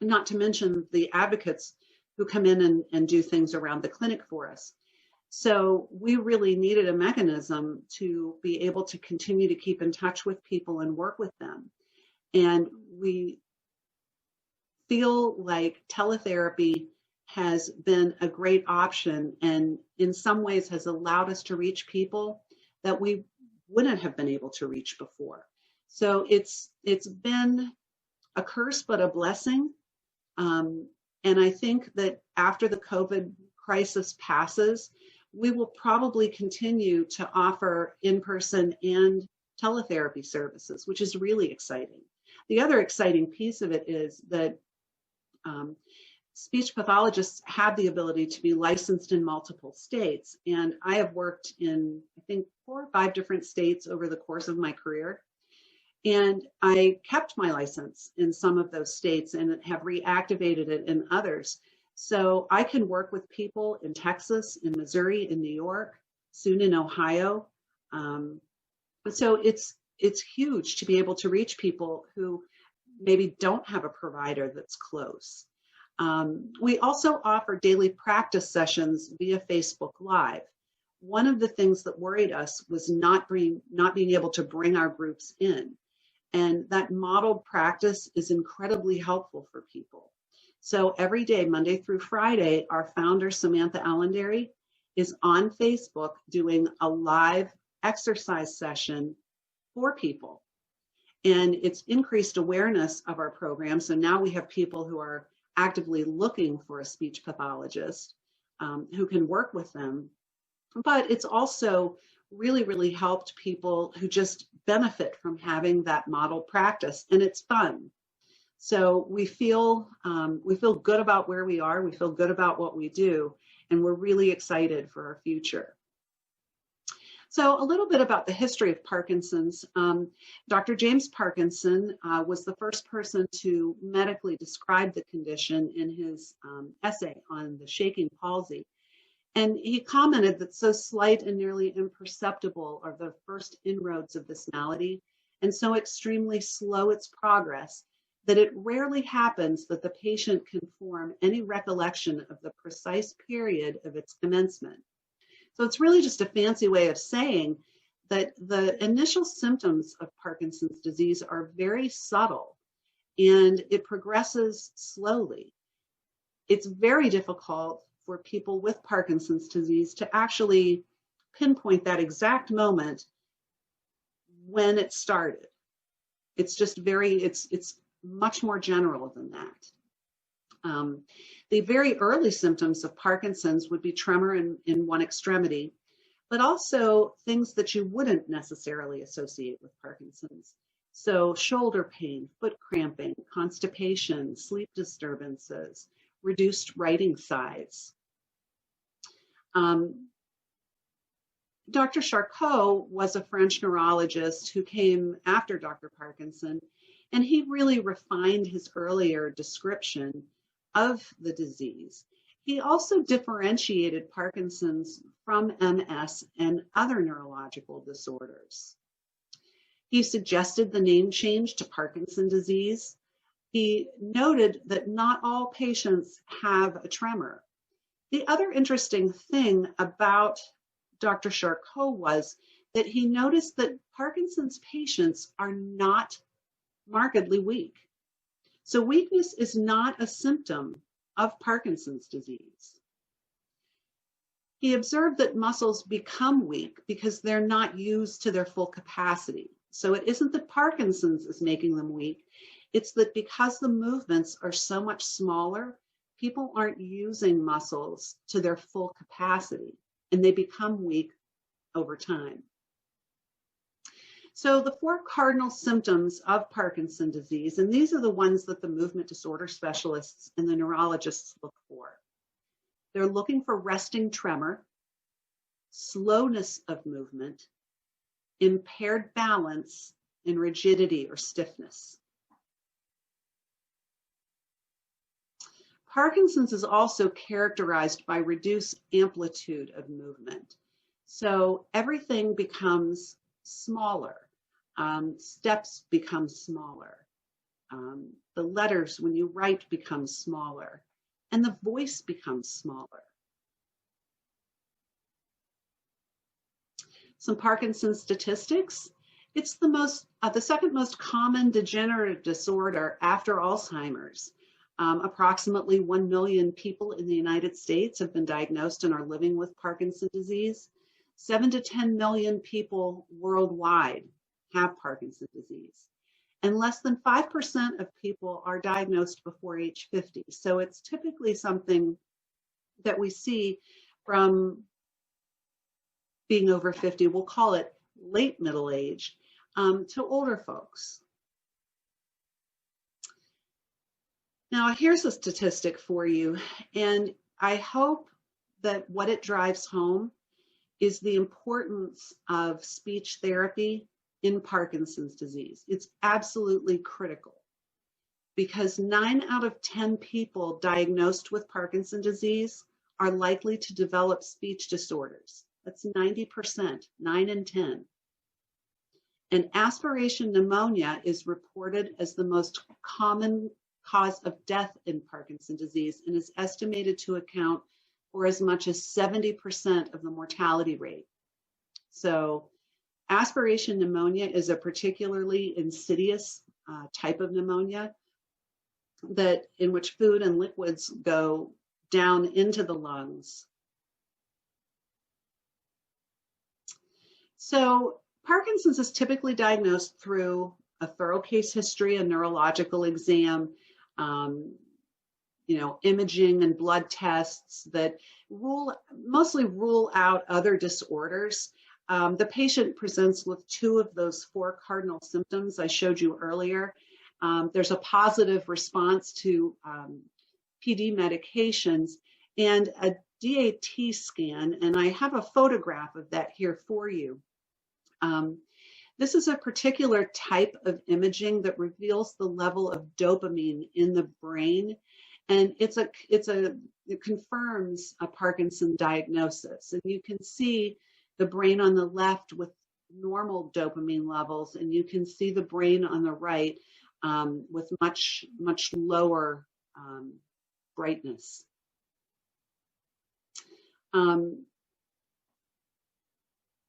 Not to mention the advocates who come in and do things around the clinic for us. So we really needed a mechanism to be able to continue to keep in touch with people and work with them. And we feel like teletherapy has been a great option and in some ways has allowed us to reach people that we wouldn't have been able to reach before. So it's been a curse, but a blessing. And I think that after the COVID crisis passes, we will probably continue to offer in-person and teletherapy services, which is really exciting. The other exciting piece of it is that speech pathologists have the ability to be licensed in multiple states. And I have worked in, I think, 4 or 5 different states over the course of my career. And I kept my license in some of those states and have reactivated it in others. So I can work with people in Texas, in Missouri, in New York, soon in Ohio. So it's huge to be able to reach people who maybe don't have a provider that's close. We also offer daily practice sessions via Facebook Live. One of the things that worried us was not being able to bring our groups in. And that modeled practice is incredibly helpful for people. So every day, Monday through Friday, our founder, Samantha Allendary, is on Facebook doing a live exercise session for people. And it's increased awareness of our program. So now we have people who are actively looking for a speech pathologist who can work with them. But it's also really, really helped people who just benefit from having that model practice, and it's fun. So we feel good about where we are. We feel good about what we do, and we're really excited for our future. So a little bit about the history of Parkinson's. Dr. James Parkinson was the first person to medically describe the condition in his essay on the shaking palsy. And he commented that so slight and nearly imperceptible are the first inroads of this malady, and so extremely slow its progress, that it rarely happens that the patient can form any recollection of the precise period of its commencement. So it's really just a fancy way of saying that the initial symptoms of Parkinson's disease are very subtle and it progresses slowly. It's very difficult for people with Parkinson's disease to actually pinpoint that exact moment when it started. It's just it's much more general than that. The very early symptoms of Parkinson's would be tremor in one extremity, but also things that you wouldn't necessarily associate with Parkinson's. So shoulder pain, foot cramping, constipation, sleep disturbances, reduced writing size. Dr. Charcot was a French neurologist who came after Dr. Parkinson, and he really refined his earlier description of the disease. He also differentiated Parkinson's from MS and other neurological disorders. He suggested the name change to Parkinson disease. He noted that not all patients have a tremor. The other interesting thing about Dr. Charcot was that he noticed that Parkinson's patients are not markedly weak. So weakness is not a symptom of Parkinson's disease. He observed that muscles become weak because they're not used to their full capacity. So it isn't that Parkinson's is making them weak, it's that because the movements are so much smaller, people aren't using muscles to their full capacity and they become weak over time. So the 4 cardinal symptoms of Parkinson's disease, and these are the ones that the movement disorder specialists and the neurologists look for. They're looking for resting tremor, slowness of movement, impaired balance, and rigidity or stiffness. Parkinson's is also characterized by reduced amplitude of movement. So everything becomes smaller. Steps become smaller. The letters, when you write, become smaller. And the voice becomes smaller. Some Parkinson's statistics. It's the second most common degenerative disorder after Alzheimer's. Approximately 1 million people in the United States have been diagnosed and are living with Parkinson's disease. 7 to 10 million people worldwide have Parkinson's disease. And less than 5% of people are diagnosed before age 50. So it's typically something that we see from being over 50, we'll call it late middle age, to older folks. Now, here's a statistic for you, and I hope that what it drives home is the importance of speech therapy in Parkinson's disease. It's absolutely critical, because 9 out of 10 people diagnosed with Parkinson's disease are likely to develop speech disorders. That's 90%, 9 in 10. And aspiration pneumonia is reported as the most common cause of death in Parkinson's disease and is estimated to account for as much as 70% of the mortality rate. So aspiration pneumonia is a particularly insidious type of pneumonia that in which food and liquids go down into the lungs. So Parkinson's is typically diagnosed through a thorough case history, a neurological exam, imaging and blood tests that mostly rule out other disorders. The patient presents with 2 of those 4 cardinal symptoms I showed you earlier. There's a positive response to PD medications and a DAT scan, and I have a photograph of that here for you. This is a particular type of imaging that reveals the level of dopamine in the brain, and it confirms a Parkinson diagnosis. And you can see the brain on the left with normal dopamine levels, and you can see the brain on the right with much lower brightness.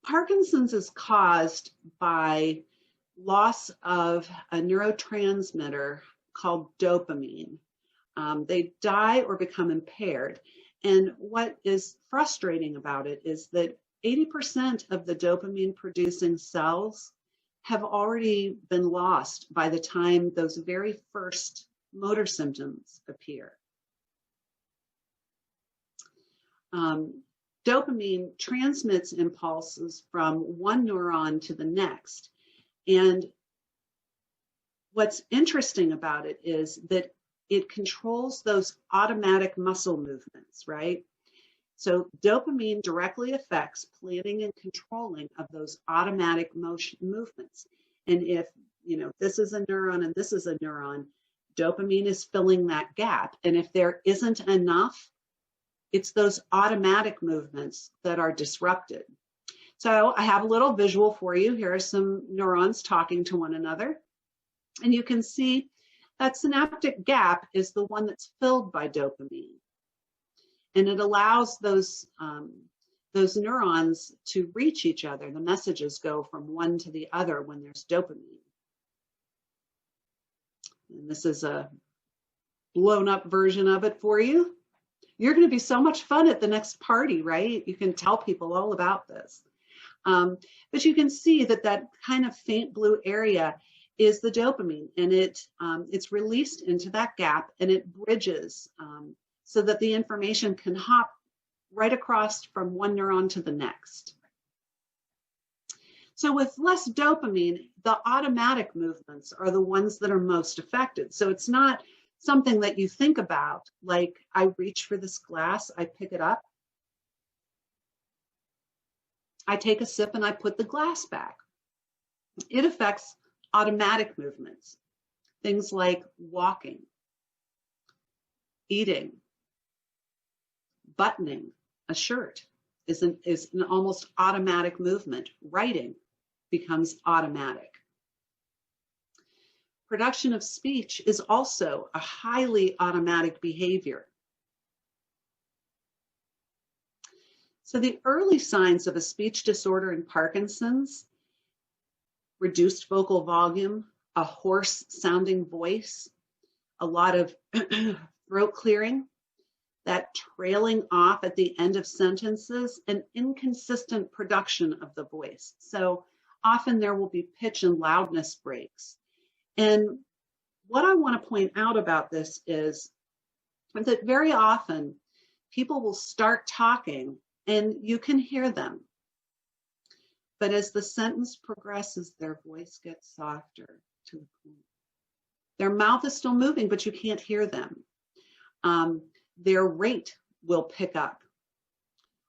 Parkinson's is caused by loss of a neurotransmitter called dopamine. They die or become impaired. And what is frustrating about it is that 80% of the dopamine producing cells have already been lost by the time those very first motor symptoms appear. Dopamine transmits impulses from one neuron to the next. And what's interesting about it is that it controls those automatic muscle movements, right? So dopamine directly affects planning and controlling of those automatic motion movements. And if, this is a neuron and this is a neuron, dopamine is filling that gap. And if there isn't enough, it's those automatic movements that are disrupted. So I have a little visual for you. Here are some neurons talking to one another. And you can see that synaptic gap is the one that's filled by dopamine. And it allows those neurons to reach each other. The messages go from one to the other when there's dopamine. And this is a blown up version of it for you. You're going to be so much fun at the next party, right? You can tell people all about this. But you can see that kind of faint blue area is the dopamine, and it's released into that gap, and it bridges so that the information can hop right across from one neuron to the next. So with less dopamine, the automatic movements are the ones that are most affected. So it's not something that you think about, like I reach for this glass, I pick it up, I take a sip and I put the glass back. It affects automatic movements, things like walking, eating, buttoning a shirt is an almost automatic movement. Writing becomes automatic. Production of speech is also a highly automatic behavior. So the early signs of a speech disorder in Parkinson's: reduced vocal volume, a hoarse sounding voice, a lot of throat clearing, that trailing off at the end of sentences, and inconsistent production of the voice. So often there will be pitch and loudness breaks. And what I want to point out about this is that very often people will start talking and you can hear them. but as the sentence progresses, their voice gets softer to the point. Their mouth is still moving, but you can't hear them. Their rate will pick up,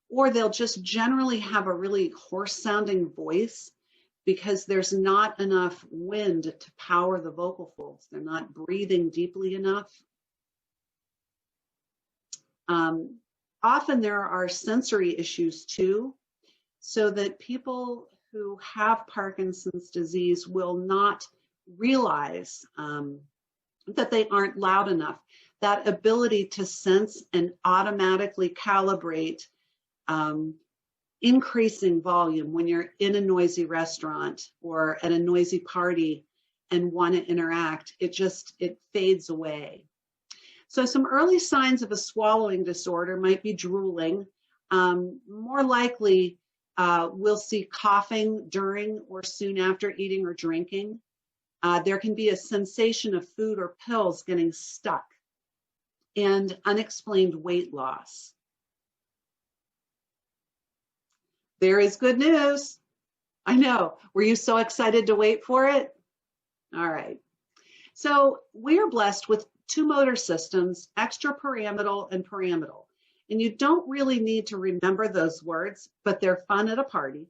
or they'll just generally have a really hoarse sounding voice because there's not enough wind to power the vocal folds. They're not breathing deeply enough. Often there are sensory issues too, so that people who have Parkinson's disease will not realize that they aren't loud enough. That ability to sense and automatically calibrate increasing volume when you're in a noisy restaurant or at a noisy party and want to interact, it fades away. So some early signs of a swallowing disorder might be drooling. More likely, we'll see coughing during or soon after eating or drinking. There can be a sensation of food or pills getting stuck, and unexplained weight loss. There is good news. I know. Were you so excited to wait for it? All right. So we are blessed with two motor systems, extrapyramidal and pyramidal. And you don't really need to remember those words, but they're fun at a party.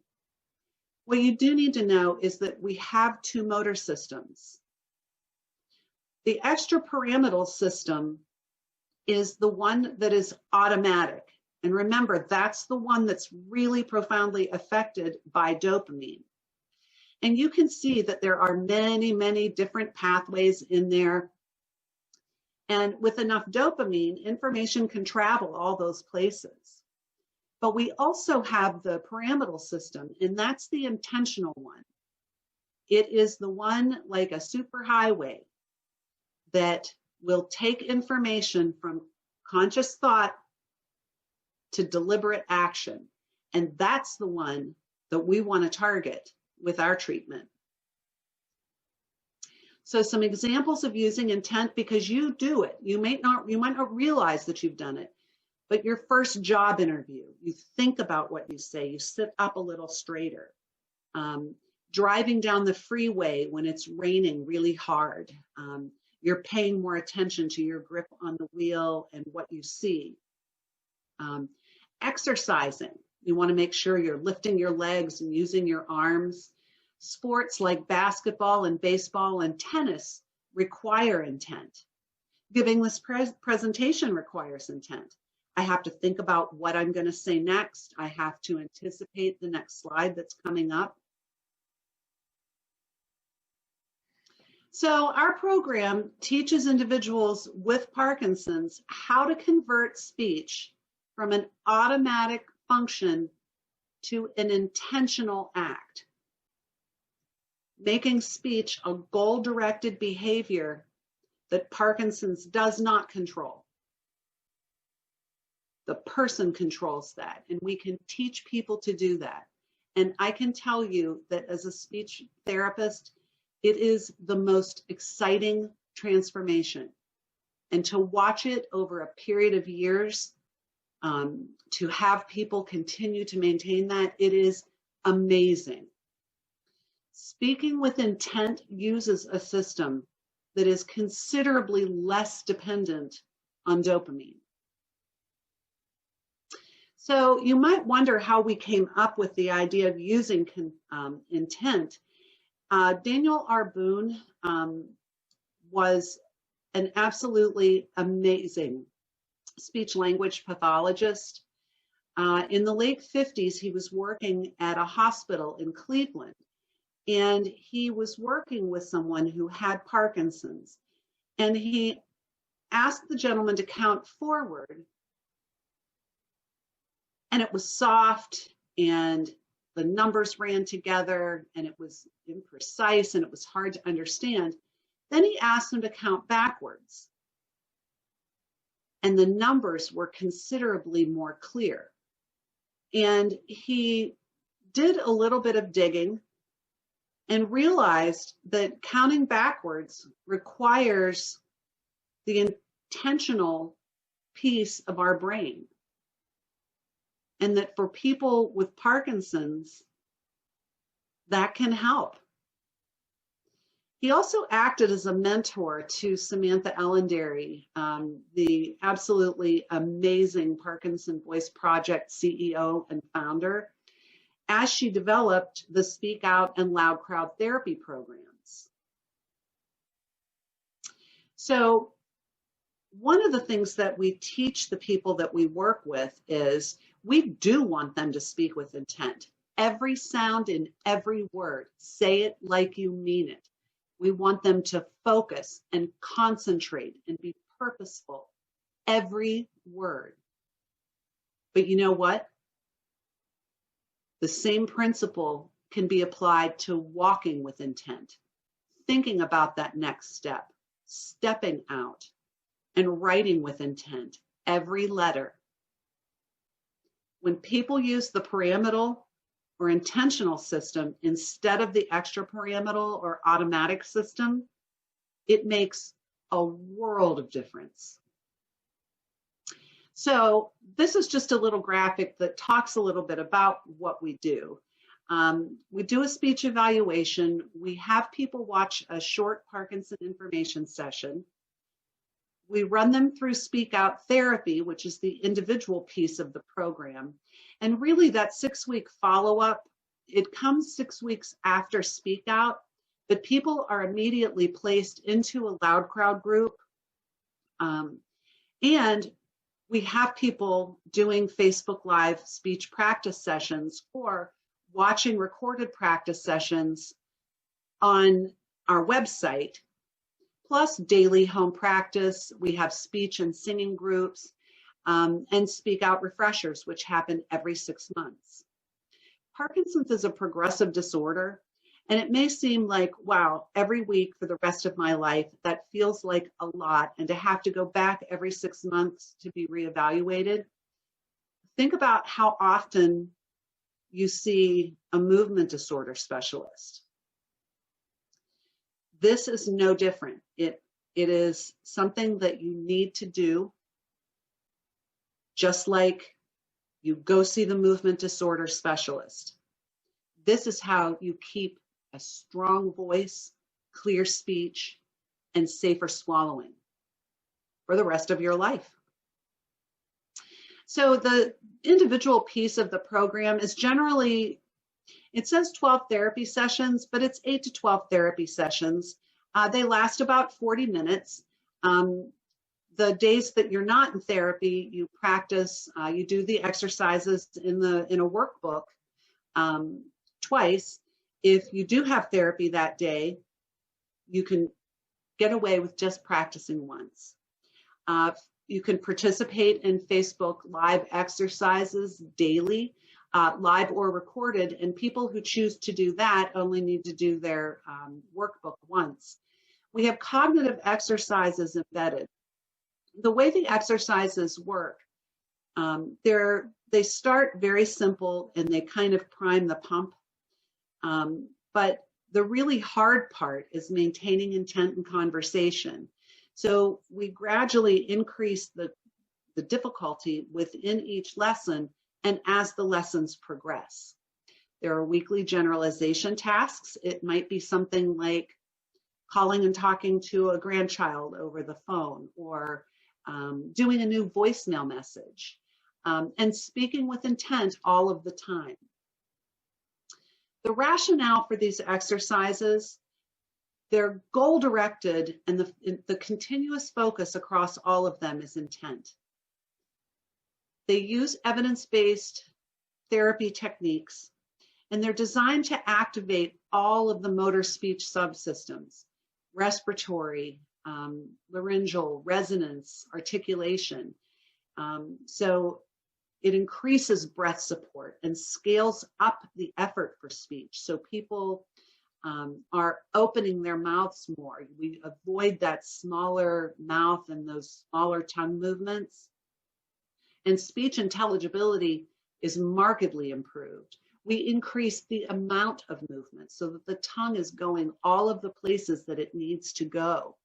What you do need to know is that we have two motor systems. The extrapyramidal system is the one that is automatic. And remember, that's the one that's really profoundly affected by dopamine. And you can see that there are many, many different pathways in there. And with enough dopamine, information can travel all those places. But we also have the pyramidal system, and that's the intentional one. It is the one like a superhighway that will take information from conscious thought to deliberate action. And that's the one that we want to target with our treatment. So some examples of using intent, because you do it. You might not realize that you've done it, but your first job interview, you think about what you say, you sit up a little straighter. Driving down the freeway when it's raining really hard, you're paying more attention to your grip on the wheel and what you see. Exercising, you want to make sure you're lifting your legs and using your arms. Sports like basketball and baseball and tennis require intent. Giving this presentation requires intent. I have to think about what I'm going to say next. I have to anticipate the next slide that's coming up. So our program teaches individuals with Parkinson's how to convert speech from an automatic function to an intentional act, making speech a goal-directed behavior that Parkinson's does not control. The person controls that, and we can teach people to do that. And I can tell you that as a speech therapist, it is the most exciting transformation. And to watch it over a period of years, to have people continue to maintain that, it is amazing. Speaking with intent uses a system that is considerably less dependent on dopamine. So you might wonder how we came up with the idea of using intent. Daniel R. Boone was an absolutely amazing speech-language pathologist. In the late 50s, he was working at a hospital in Cleveland, and he was working with someone who had Parkinson's. And he asked the gentleman to count forward, and it was soft, and the numbers ran together, and it was imprecise, and it was hard to understand. Then he asked him to count backwards, and the numbers were considerably more clear. And he did a little bit of digging and realized that counting backwards requires the intentional piece of our brain. And that for people with Parkinson's, that can help. He also acted as a mentor to Samantha Ellenderry, the absolutely amazing Parkinson Voice Project CEO and founder, as she developed the Speak Out and Loud Crowd Therapy programs. So one of the things that we teach the people that we work with is we do want them to speak with intent. Every sound in every word, say it like you mean it. We want them to focus and concentrate and be purposeful, every word. But you know what? The same principle can be applied to walking with intent, thinking about that next step, stepping out, and writing with intent, every letter. When people use the pyramidal or intentional system instead of the extrapyramidal or automatic system, it makes a world of difference. So this is just a little graphic that talks a little bit about what we do. We do a speech evaluation. We have people watch a short Parkinson information session. We run them through Speak Out therapy, which is the individual piece of the program. And really that 6-week follow-up, it comes 6 weeks after Speak Out, but people are immediately placed into a loud crowd group. And we have people doing Facebook Live speech practice sessions or watching recorded practice sessions on our website, plus daily home practice. We have speech and singing groups and Speak Out refreshers, which happen every 6 months. Parkinson's is a progressive disorder, and it may seem like, wow, every week for the rest of my life, that feels like a lot, and to have to go back every 6 months to be reevaluated. Think about how often you see a movement disorder specialist. This is no different. It is something that you need to do, just like you go see the movement disorder specialist. This is how you keep a strong voice, clear speech, and safer swallowing for the rest of your life. So the individual piece of the program is generally, it says 12 therapy sessions, but it's 8 to 12 therapy sessions. They last about 40 minutes. The days that you're not in therapy, you practice, you do the exercises in a workbook twice. If you do have therapy that day, you can get away with just practicing once. You can participate in Facebook Live exercises daily, live or recorded, and people who choose to do that only need to do their workbook once. We have cognitive exercises embedded. The way the exercises work, they start very simple and they kind of prime the pump. But the really hard part is maintaining intent and conversation. So we gradually increase the difficulty within each lesson and as the lessons progress. There are weekly generalization tasks. It might be something like calling and talking to a grandchild over the phone, or doing a new voicemail message, and speaking with intent all of the time. The rationale for these exercises, they're goal-directed, and the continuous focus across all of them is intent. They use evidence-based therapy techniques, and they're designed to activate all of the motor speech subsystems: respiratory, laryngeal, resonance, articulation. So it increases breath support and scales up the effort for speech. So people are opening their mouths more. We avoid that smaller mouth and those smaller tongue movements. And speech intelligibility is markedly improved. We increase the amount of movement so that the tongue is going all of the places that it needs to go.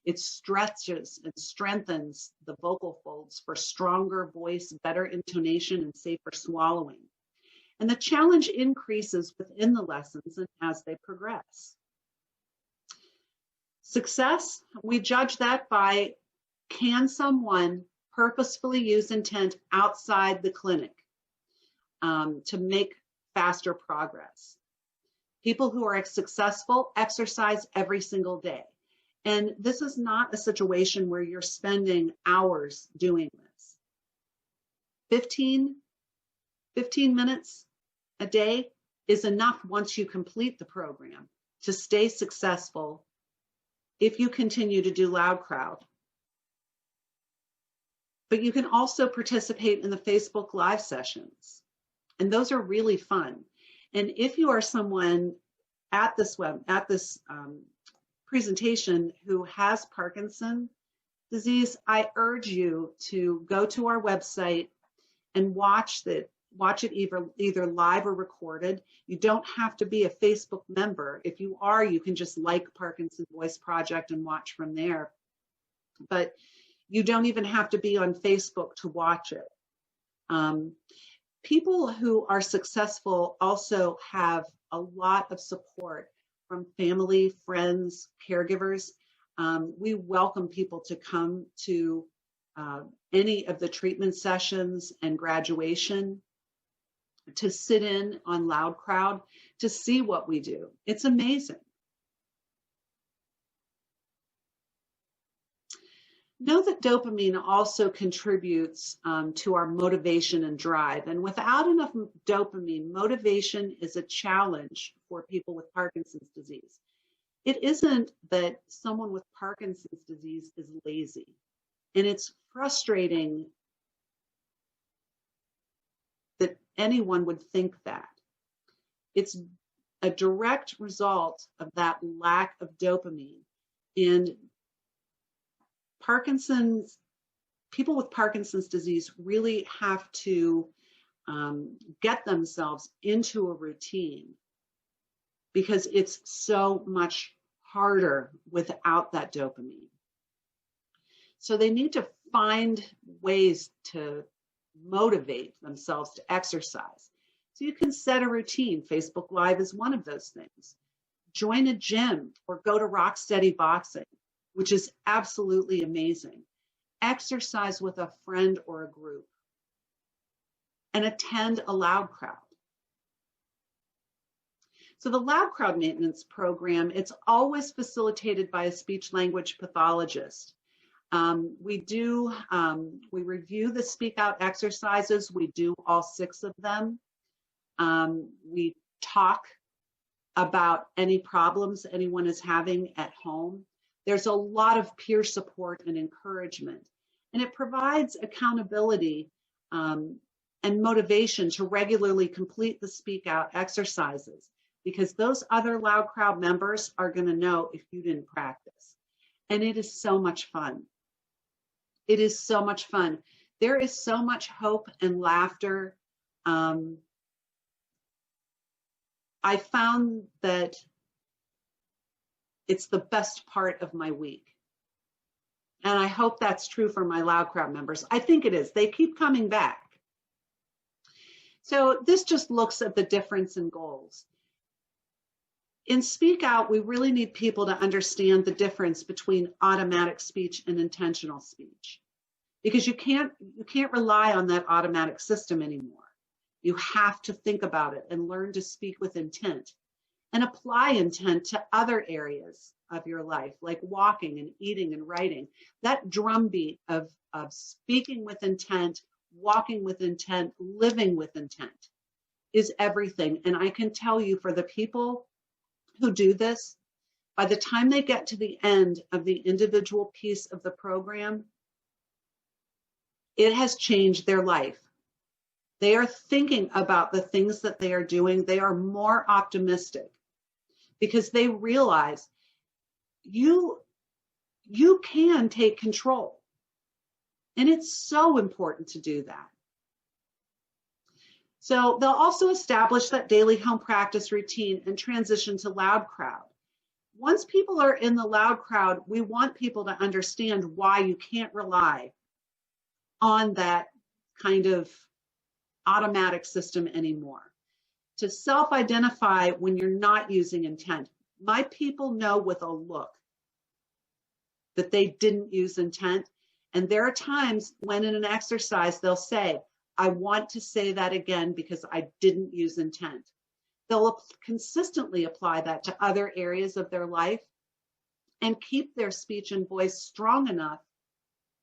It stretches and strengthens the vocal folds for stronger voice, better intonation, and safer swallowing. And the challenge increases within the lessons and as they progress. Success, we judge that by, can someone purposefully use intent outside the clinic to make faster progress? People who are successful exercise every single day. And this is not a situation where you're spending hours doing this. 15 minutes a day is enough once you complete the program to stay successful if you continue to do loud crowd. But you can also participate in the Facebook Live sessions, and those are really fun. And if you are someone at this presentation who has Parkinson's disease, I urge you to go to our website and watch it either live or recorded. You don't have to be a Facebook member. If you are, you can just like Parkinson Voice Project and watch from there. But you don't even have to be on Facebook to watch it. People who are successful also have a lot of support from family, friends, caregivers. We welcome people to come to any of the treatment sessions and graduation, to sit in on loud crowd, to see what we do. It's amazing. Know that dopamine also contributes to our motivation and drive. And without enough dopamine, motivation is a challenge for people with Parkinson's disease. It isn't that someone with Parkinson's disease is lazy. And it's frustrating that anyone would think that. It's a direct result of that lack of dopamine. And people with Parkinson's disease really have to get themselves into a routine because it's so much harder without that dopamine. So they need to find ways to motivate themselves to exercise. So you can set a routine. Facebook Live is one of those things. Join a gym or go to Rocksteady Boxing, which is absolutely amazing. Exercise with a friend or a group and attend a loud crowd. So the loud crowd maintenance program, it's always facilitated by a speech language pathologist. We review the speak out exercises. We do all 6 of them. We talk about any problems anyone is having at home. There's a lot of peer support and encouragement, and it provides accountability and motivation to regularly complete the speak out exercises, because those other loud crowd members are going to know if you didn't practice. And it is so much fun. It is so much fun. There is so much hope and laughter. I found that it's the best part of my week. And I hope that's true for my loud crowd members. I think it is. They keep coming back. So this just looks at the difference in goals. In Speak Out, we really need people to understand the difference between automatic speech and intentional speech, because you can't rely on that automatic system anymore. You have to think about it and learn to speak with intent and apply intent to other areas of your life, like walking and eating and writing. That drumbeat of speaking with intent, walking with intent, living with intent is everything. And I can tell you, for the people who do this, by the time they get to the end of the individual piece of the program, it has changed their life. They are thinking about the things that they are doing. They are more optimistic because they realize you can take control. And it's so important to do that. So they'll also establish that daily home practice routine and transition to loud crowd. Once people are in the loud crowd, we want people to understand why you can't rely on that kind of automatic system anymore. to self-identify when you're not using intent. My people know with a look that they didn't use intent. And there are times when in an exercise, they'll say, I want to say that again because I didn't use intent. They'll consistently apply that to other areas of their life and keep their speech and voice strong enough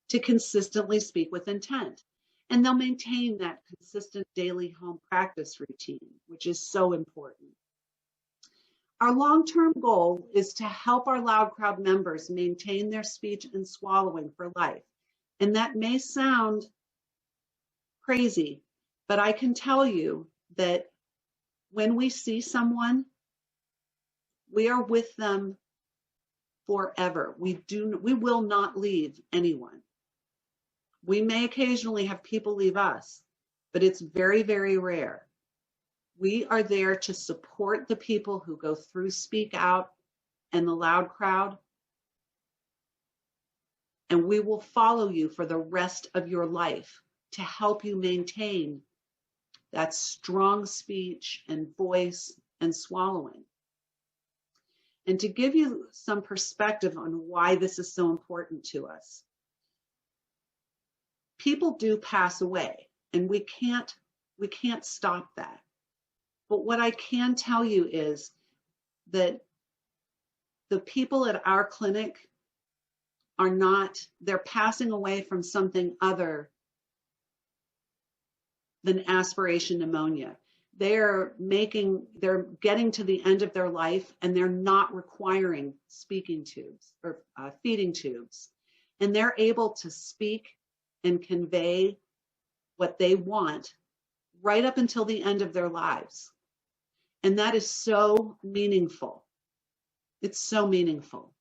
to consistently speak with intent. And they'll maintain that consistent daily home practice routine, which is so important. Our long-term goal is to help our Loud Crowd members maintain their speech and swallowing for life. And that may sound crazy, but I can tell you that when we see someone, we are with them forever. We will not leave anyone. We may occasionally have people leave us, but it's very, very rare. We are there to support the people who go through Speak Out and the Loud Crowd, and we will follow you for the rest of your life to help you maintain that strong speech and voice and swallowing. And to give you some perspective on why this is so important to us, people do pass away, and we can't stop that. But what I can tell you is that the people at our clinic are not, they're passing away from something other than aspiration pneumonia. They're getting to the end of their life and they're not requiring speaking tubes or feeding tubes. And they're able to speak and convey what they want right up until the end of their lives. And that is so meaningful. It's so meaningful.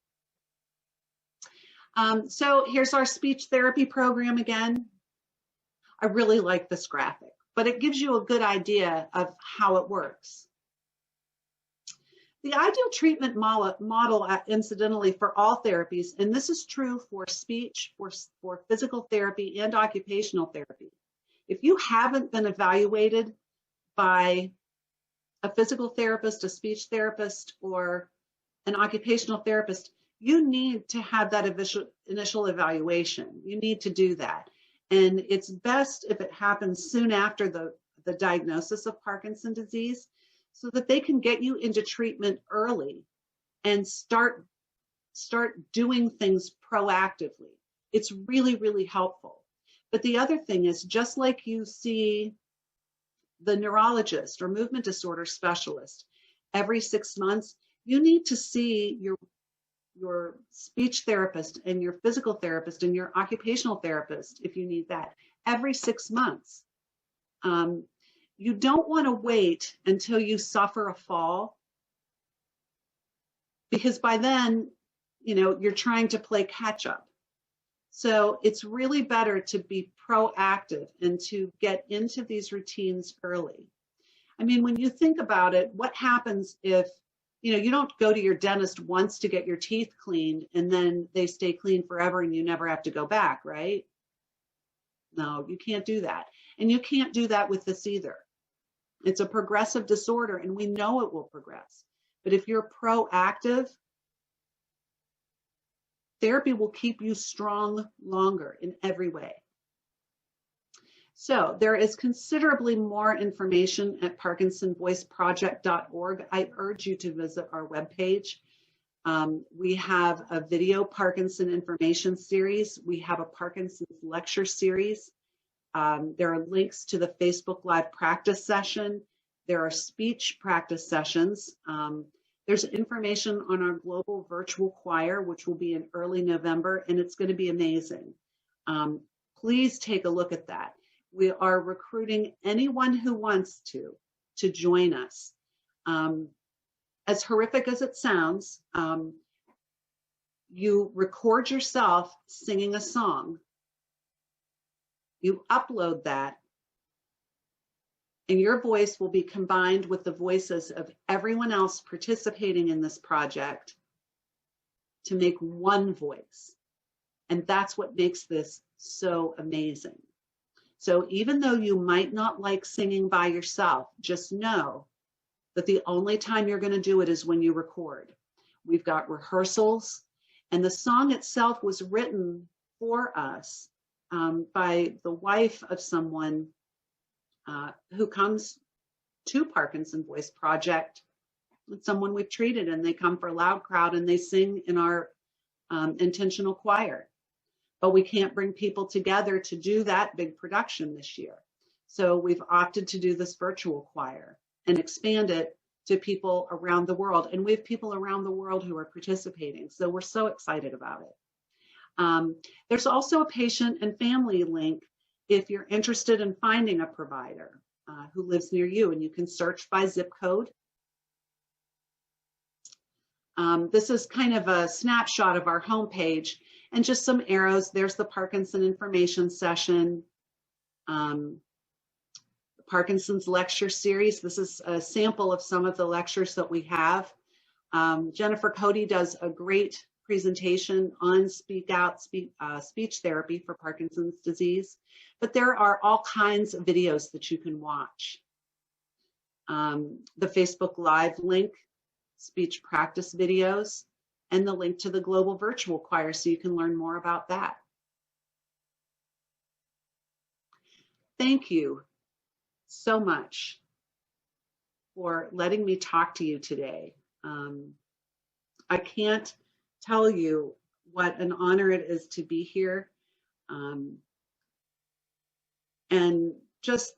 So here's our speech therapy program again. I really like this graphic, but it gives you a good idea of how it works. The ideal treatment model incidentally for all therapies, and this is true for speech, for physical therapy and occupational therapy. If you haven't been evaluated by a physical therapist, a speech therapist, or an occupational therapist, you need to have that initial evaluation. You need to do that. And it's best if it happens soon after the diagnosis of Parkinson's disease, so that they can get you into treatment early and start doing things proactively. It's really, really helpful. But the other thing is, just like you see the neurologist or movement disorder specialist every 6 months, you need to see your speech therapist and your physical therapist and your occupational therapist, if you need that, every 6 months. You don't want to wait until you suffer a fall, because by then, you're trying to play catch up. So it's really better to be proactive and to get into these routines early. I mean, when you think about it, what happens if, you don't go to your dentist once to get your teeth cleaned and then they stay clean forever and you never have to go back, right? No, you can't do that. And you can't do that with this either. It's a progressive disorder and we know it will progress. But if you're proactive, therapy will keep you strong longer in every way. So there is considerably more information at parkinsonvoiceproject.org. I urge you to visit our webpage. We have a video Parkinson information series. We have a Parkinson's lecture series. There are links to the Facebook Live practice session. There are speech practice sessions. There's information on our global virtual choir, which will be in early November, and it's going to be amazing. Please take a look at that. We are recruiting anyone who wants to join us. As horrific as it sounds, you record yourself singing a song, you upload that, and your voice will be combined with the voices of everyone else participating in this project to make one voice. And that's what makes this so amazing. So even though you might not like singing by yourself, just know that the only time you're going to do it is when you record. We've got rehearsals, and the song itself was written for us by the wife of someone who comes to Parkinson Voice Project, someone we've treated, and they come for Loud Crowd and they sing in our intentional choir. But we can't bring people together to do that big production this year. So we've opted to do this virtual choir and expand it to people around the world. And we have people around the world who are participating. So we're so excited about it. There's also a patient and family link if you're interested in finding a provider who lives near you, and you can search by zip code. This is kind of a snapshot of our homepage and just some arrows. There's the Parkinson information session, Parkinson's lecture series. This is a sample of some of the lectures that we have. Jennifer Cody does a great presentation on speech therapy for Parkinson's disease, but there are all kinds of videos that you can watch. The Facebook Live link, speech practice videos, and the link to the Global Virtual Choir so you can learn more about that. Thank you so much for letting me talk to you today. I can't tell you what an honor it is to be here, and just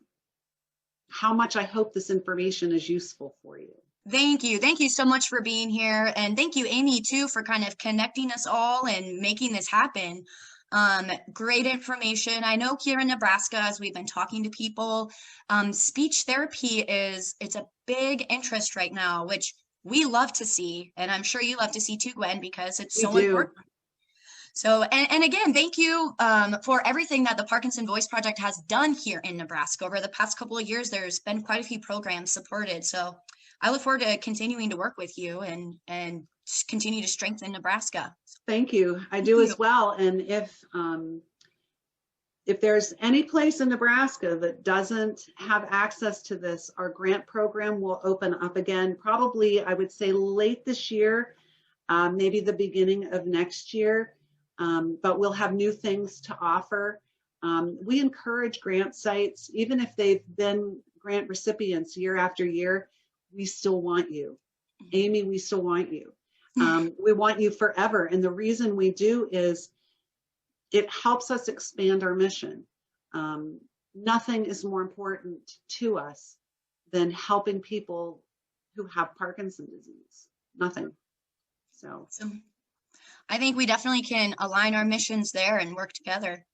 how much I hope this information is useful for you. Thank you. Thank you so much for being here. And thank you, Amy, too, for kind of connecting us all and making this happen. Great information. I know here in Nebraska, as we've been talking to people, speech therapy it's a big interest right now, which we love to see. And I'm sure you love to see too, Gwen, because it's so important. So, and again, thank you for everything that the Parkinson Voice Project has done here in Nebraska. Over the past couple of years, there's been quite a few programs supported. So I look forward to continuing to work with you and continue to strengthen Nebraska. Thank you. I do as well. And if there's any place in Nebraska that doesn't have access to this, our grant program will open up again, probably, I would say, late this year, maybe the beginning of next year. But we'll have new things to offer. We encourage grant sites, even if they've been grant recipients year after year, we still want you. Amy, we still want you. We want you forever. And the reason we do is it helps us expand our mission. Nothing is more important to us than helping people who have Parkinson's disease. Nothing. So I think we definitely can align our missions there and work together.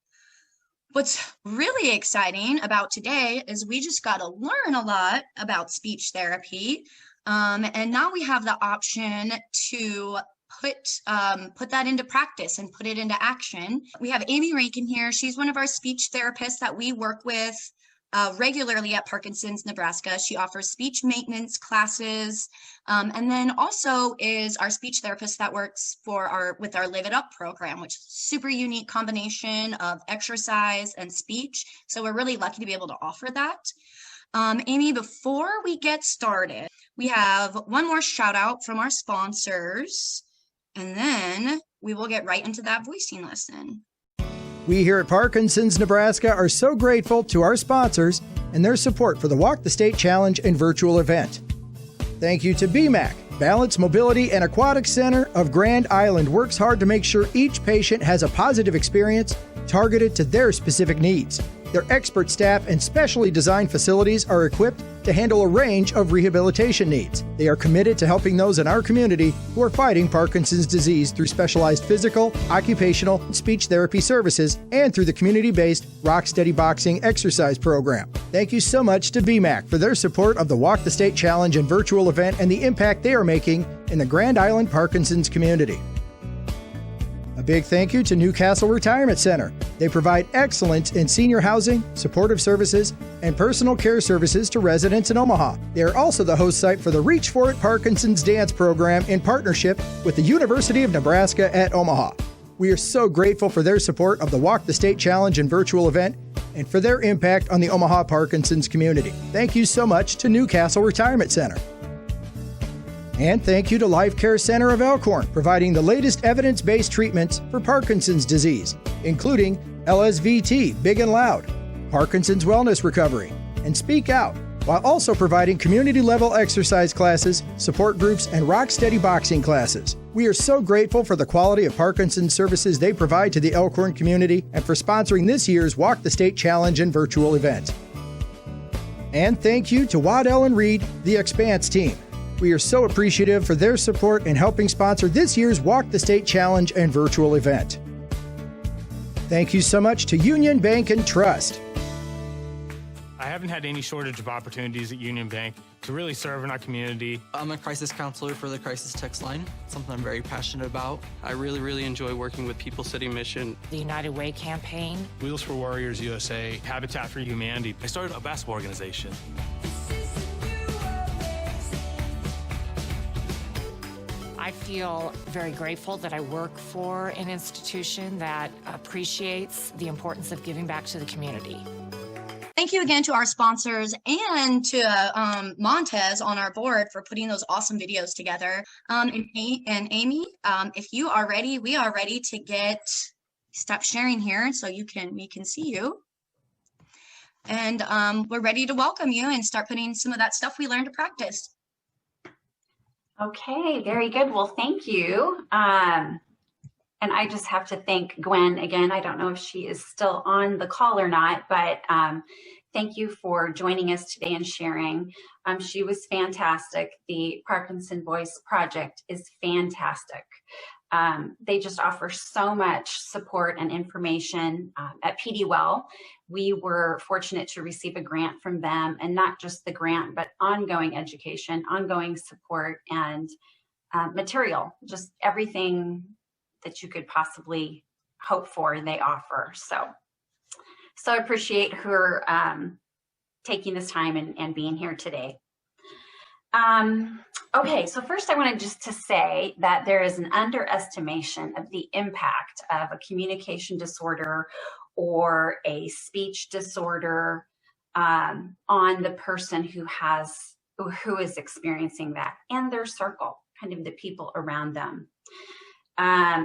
What's really exciting about today is we just got to learn a lot about speech therapy. And now we have the option to put that into practice and put it into action. We have Amy Renken here. She's one of our speech therapists that we work with regularly at Parkinson's, Nebraska. She offers speech maintenance classes, and then also is our speech therapist that works with our Live It Up program, which is a super unique combination of exercise and speech. So we're really lucky to be able to offer that. Amy, before we get started, we have one more shout out from our sponsors, and then we will get right into that voicing lesson. We here at Parkinson's, Nebraska are so grateful to our sponsors and their support for the Walk the State Challenge and virtual event. Thank you to BMAC, Balance Mobility and Aquatics Center of Grand Island works hard to make sure each patient has a positive experience targeted to their specific needs. Their expert staff and specially designed facilities are equipped to handle a range of rehabilitation needs. They are committed to helping those in our community who are fighting Parkinson's disease through specialized physical, occupational, and speech therapy services and through the community-based Rock Steady Boxing exercise program. Thank you so much to BMAC for their support of the Walk the State Challenge and virtual event and the impact they are making in the Grand Island Parkinson's community. A big thank you to Newcastle Retirement Center. They provide excellence in senior housing, supportive services, and personal care services to residents in Omaha. They are also the host site for the Reach For It Parkinson's Dance Program in partnership with the University of Nebraska at Omaha. We are so grateful for their support of the Walk the State Challenge and virtual event and for their impact on the Omaha Parkinson's community. Thank you so much to Newcastle Retirement Center. And thank you to Life Care Center of Elkhorn, providing the latest evidence-based treatments for Parkinson's disease, including LSVT, Big and Loud, Parkinson's Wellness Recovery, and Speak Out, while also providing community-level exercise classes, support groups, and rock-steady boxing classes. We are so grateful for the quality of Parkinson's services they provide to the Elkhorn community and for sponsoring this year's Walk the State Challenge and virtual event. And thank you to Waddell & Reed, the Expanse team. We are so appreciative for their support in helping sponsor this year's Walk the State Challenge and virtual event. Thank you so much to Union Bank and Trust. I haven't had any shortage of opportunities at Union Bank to really serve in our community. I'm a crisis counselor for the Crisis Text Line, something I'm very passionate about. I really enjoy working with People City Mission. The United Way campaign. Wheels for Warriors USA, Habitat for Humanity. I started a basketball organization. I feel very grateful that I work for an institution that appreciates the importance of giving back to the community. Thank you again to our sponsors and to Montez on our board for putting those awesome videos together. And Amy, if you are ready, we are ready to stop sharing here so we can see you. And we're ready to welcome you and start putting some of that stuff we learned to practice. Okay, very good. Well, thank you. And I just have to thank Gwen again. I don't know if she is still on the call or not, but thank you for joining us today and sharing. She was fantastic. The Parkinson Voice Project is fantastic. They just offer so much support and information at PDWell. We were fortunate to receive a grant from them, and not just the grant, but ongoing education, ongoing support, and material, just everything that you could possibly hope for, they offer. So I appreciate her taking this time and being here today. Okay, so first I wanted just to say that there is an underestimation of the impact of a communication disorder or a speech disorder on the person who is experiencing that and their circle, kind of the people around them.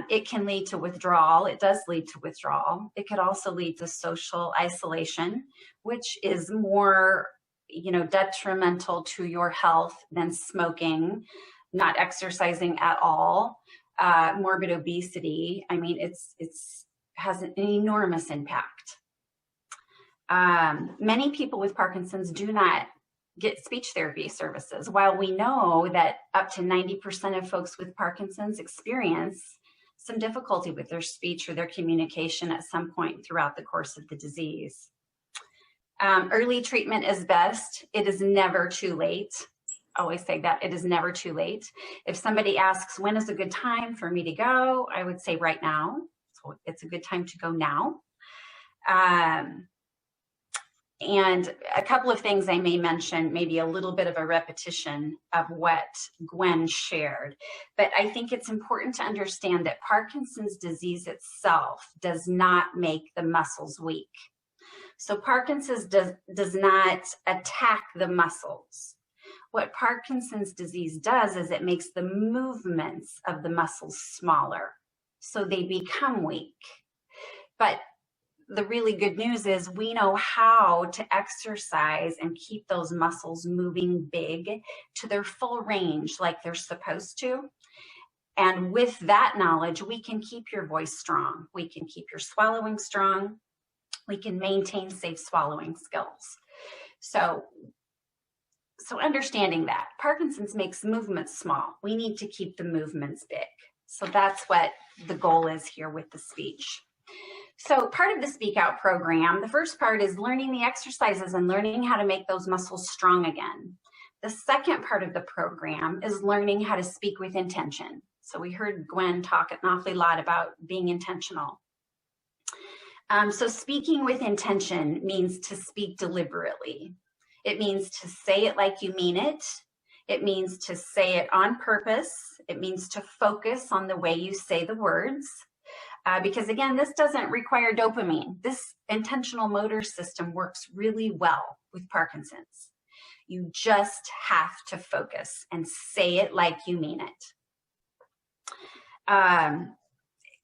It can lead to withdrawal. It does lead to withdrawal. It could also lead to social isolation, which is more, detrimental to your health than smoking, not exercising at all, morbid obesity. I mean, it's has an enormous impact. Many people with Parkinson's do not get speech therapy services. While we know that up to 90% of folks with Parkinson's experience some difficulty with their speech or their communication at some point throughout the course of the disease. Early treatment is best. It is never too late. I always say that it is never too late. If somebody asks, when is a good time for me to go? I would say right now. So it's a good time to go now. And a couple of things I may mention, maybe a little bit of a repetition of what Gwen shared, but I think it's important to understand that Parkinson's disease itself does not make the muscles weak. So Parkinson's does not attack the muscles. What Parkinson's disease does is it makes the movements of the muscles smaller, so they become weak. But the really good news is we know how to exercise and keep those muscles moving big to their full range like they're supposed to. And with that knowledge, we can keep your voice strong. We can keep your swallowing strong. We can maintain safe swallowing skills. So understanding that Parkinson's makes movements small. We need to keep the movements big. So that's what the goal is here with the speech. So part of the Speak Out program, the first part is learning the exercises and learning how to make those muscles strong again. The second part of the program is learning how to speak with intention. So we heard Gwen talk an awfully lot about being intentional. So speaking with intention means to speak deliberately. It means to say it like you mean it. It means to say it on purpose. It means to focus on the way you say the words. Because again, this doesn't require dopamine. This intentional motor system works really well with Parkinson's. You just have to focus and say it like you mean it.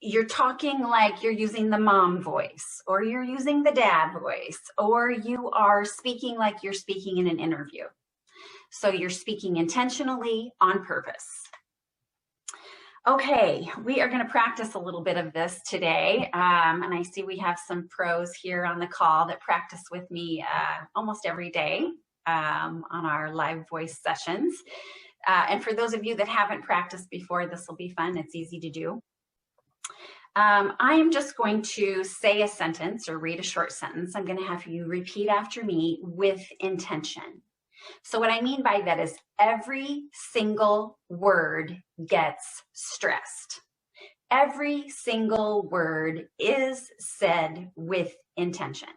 You're talking like you're using the mom voice, or you're using the dad voice, or you are speaking like you're speaking in an interview. So you're speaking intentionally on purpose. Okay, we are going to practice a little bit of this today. And I see we have some pros here on the call that practice with me almost every day on our live voice sessions. And for those of you that haven't practiced before, this will be fun. It's easy to do. I am just going to say a sentence or read a short sentence. I'm going to have you repeat after me with intention. So what I mean by that is every single word gets stressed. Every single word is said with intention.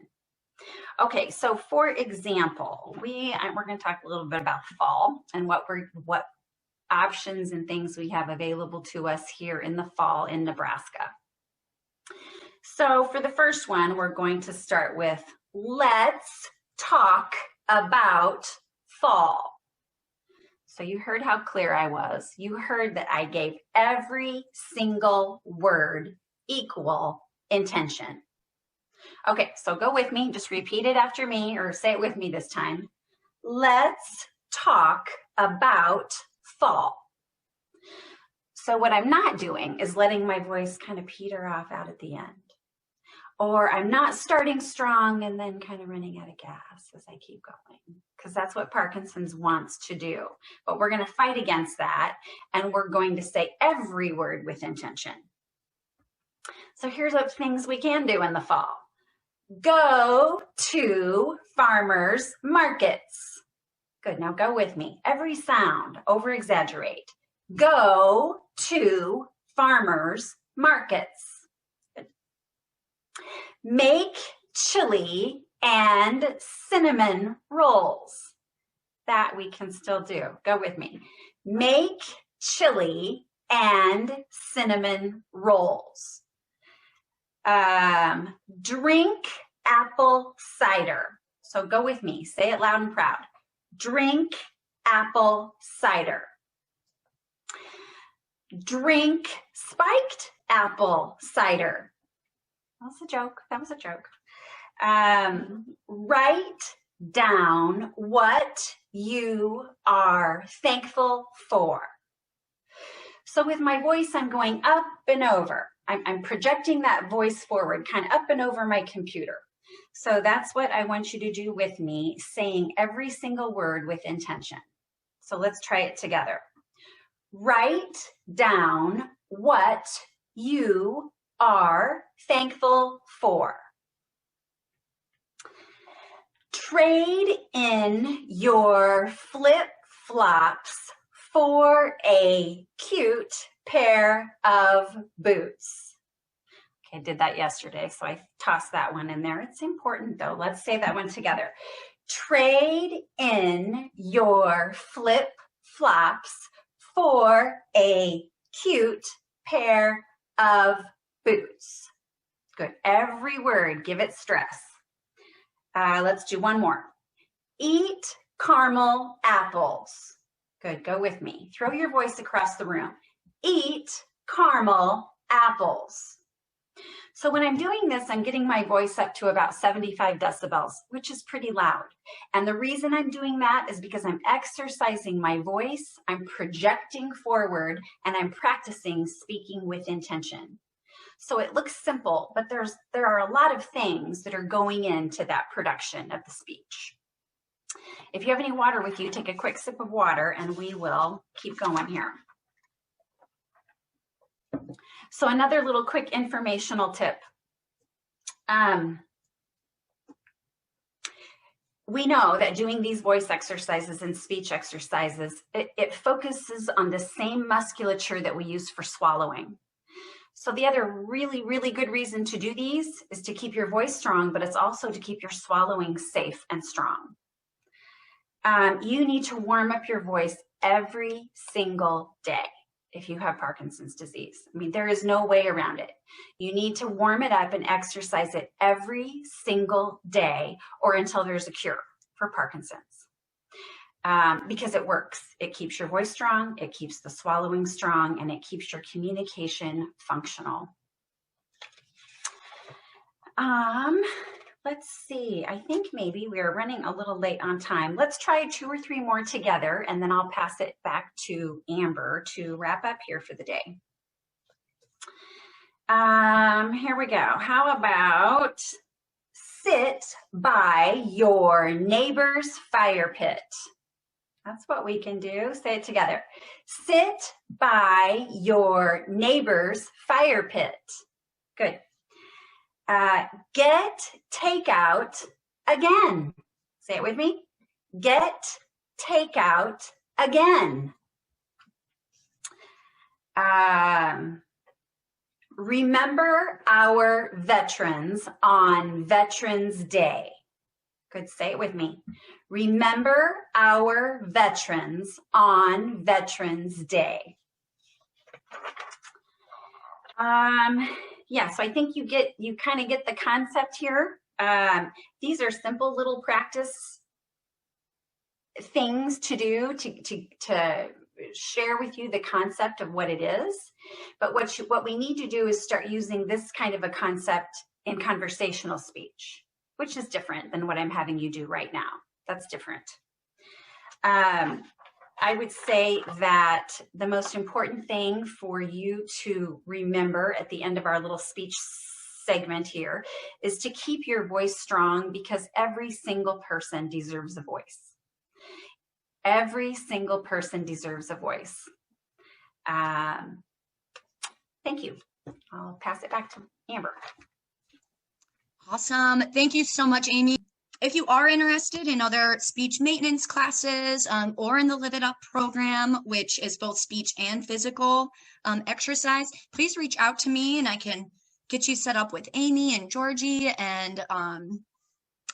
Okay, so for example, we're going to talk a little bit about fall and what options and things we have available to us here in the fall in Nebraska. So for the first one, we're going to start with, let's talk about fall. So you heard how clear I was. You heard that I gave every single word equal intention. Okay, so go with me. Just repeat it after me, or say it with me this time. Let's talk about fall. So what I'm not doing is letting my voice kind of peter off out at the end. Or I'm not starting strong and then kind of running out of gas as I keep going, because that's what Parkinson's wants to do. But we're going to fight against that, and we're going to say every word with intention. So here's what things we can do in the fall. Go to farmers markets. Good, now go with me. Every sound, over exaggerate. Go to farmers markets. Make chili and cinnamon rolls. That we can still do. Go with me. Make chili and cinnamon rolls. Drink apple cider. So go with me. Say it loud and proud. Drink apple cider. Drink spiked apple cider. That was a joke. That was a joke. Write down what you are thankful for. So with my voice, I'm going up and over. I'm projecting that voice forward, kind of up and over my computer. So that's what I want you to do with me, saying every single word with intention. So let's try it together. Write down what you are thankful for. Trade in your flip-flops for a cute pair of boots. Okay, I did that yesterday, so I tossed that one in there. It's important though. Let's say that one together. Trade in your flip-flops for a cute pair of boots. Good. Every word, give it stress. Let's do one more. Eat caramel apples. Good. Go with me. Throw your voice across the room. Eat caramel apples. So when I'm doing this, I'm getting my voice up to about 75 decibels, which is pretty loud. And the reason I'm doing that is because I'm exercising my voice, I'm projecting forward, and I'm practicing speaking with intention. So it looks simple, but there are a lot of things that are going into that production of the speech. If you have any water with you, take a quick sip of water and we will keep going here. So another little quick informational tip. We know that doing these voice exercises and speech exercises, it focuses on the same musculature that we use for swallowing. So the other really, really good reason to do these is to keep your voice strong, but it's also to keep your swallowing safe and strong. You need to warm up your voice every single day if you have Parkinson's disease. I mean, there is no way around it. You need to warm it up and exercise it every single day or until there's a cure for Parkinson's. because it works. It keeps your voice strong, it keeps the swallowing strong, and it keeps your communication functional. Let's see, I think maybe we are running a little late on time. Let's try 2 or 3 more together, and then I'll pass it back to Amber to wrap up here for the day. Here we go. How about sit by your neighbor's fire pit? That's what we can do. Say it together. Sit by your neighbor's fire pit. Good. Get takeout again. Say it with me. Get takeout again. Remember our veterans on Veterans Day. Good, say it with me. Remember our veterans on Veterans Day. Yeah, so I think you kind of get the concept here. These are simple little practice things to do to share with you the concept of what it is. But what we need to do is start using this kind of a concept in conversational speech, which is different than what I'm having you do right now. That's different. I would say that the most important thing for you to remember at the end of our little speech segment here is to keep your voice strong, because every single person deserves a voice. Every single person deserves a voice. Thank you. I'll pass it back to Amber. Awesome. Thank you so much, Amy. If you are interested in other speech maintenance classes or in the Live It Up program, which is both speech and physical exercise, please reach out to me and I can get you set up with Amy and Georgie, and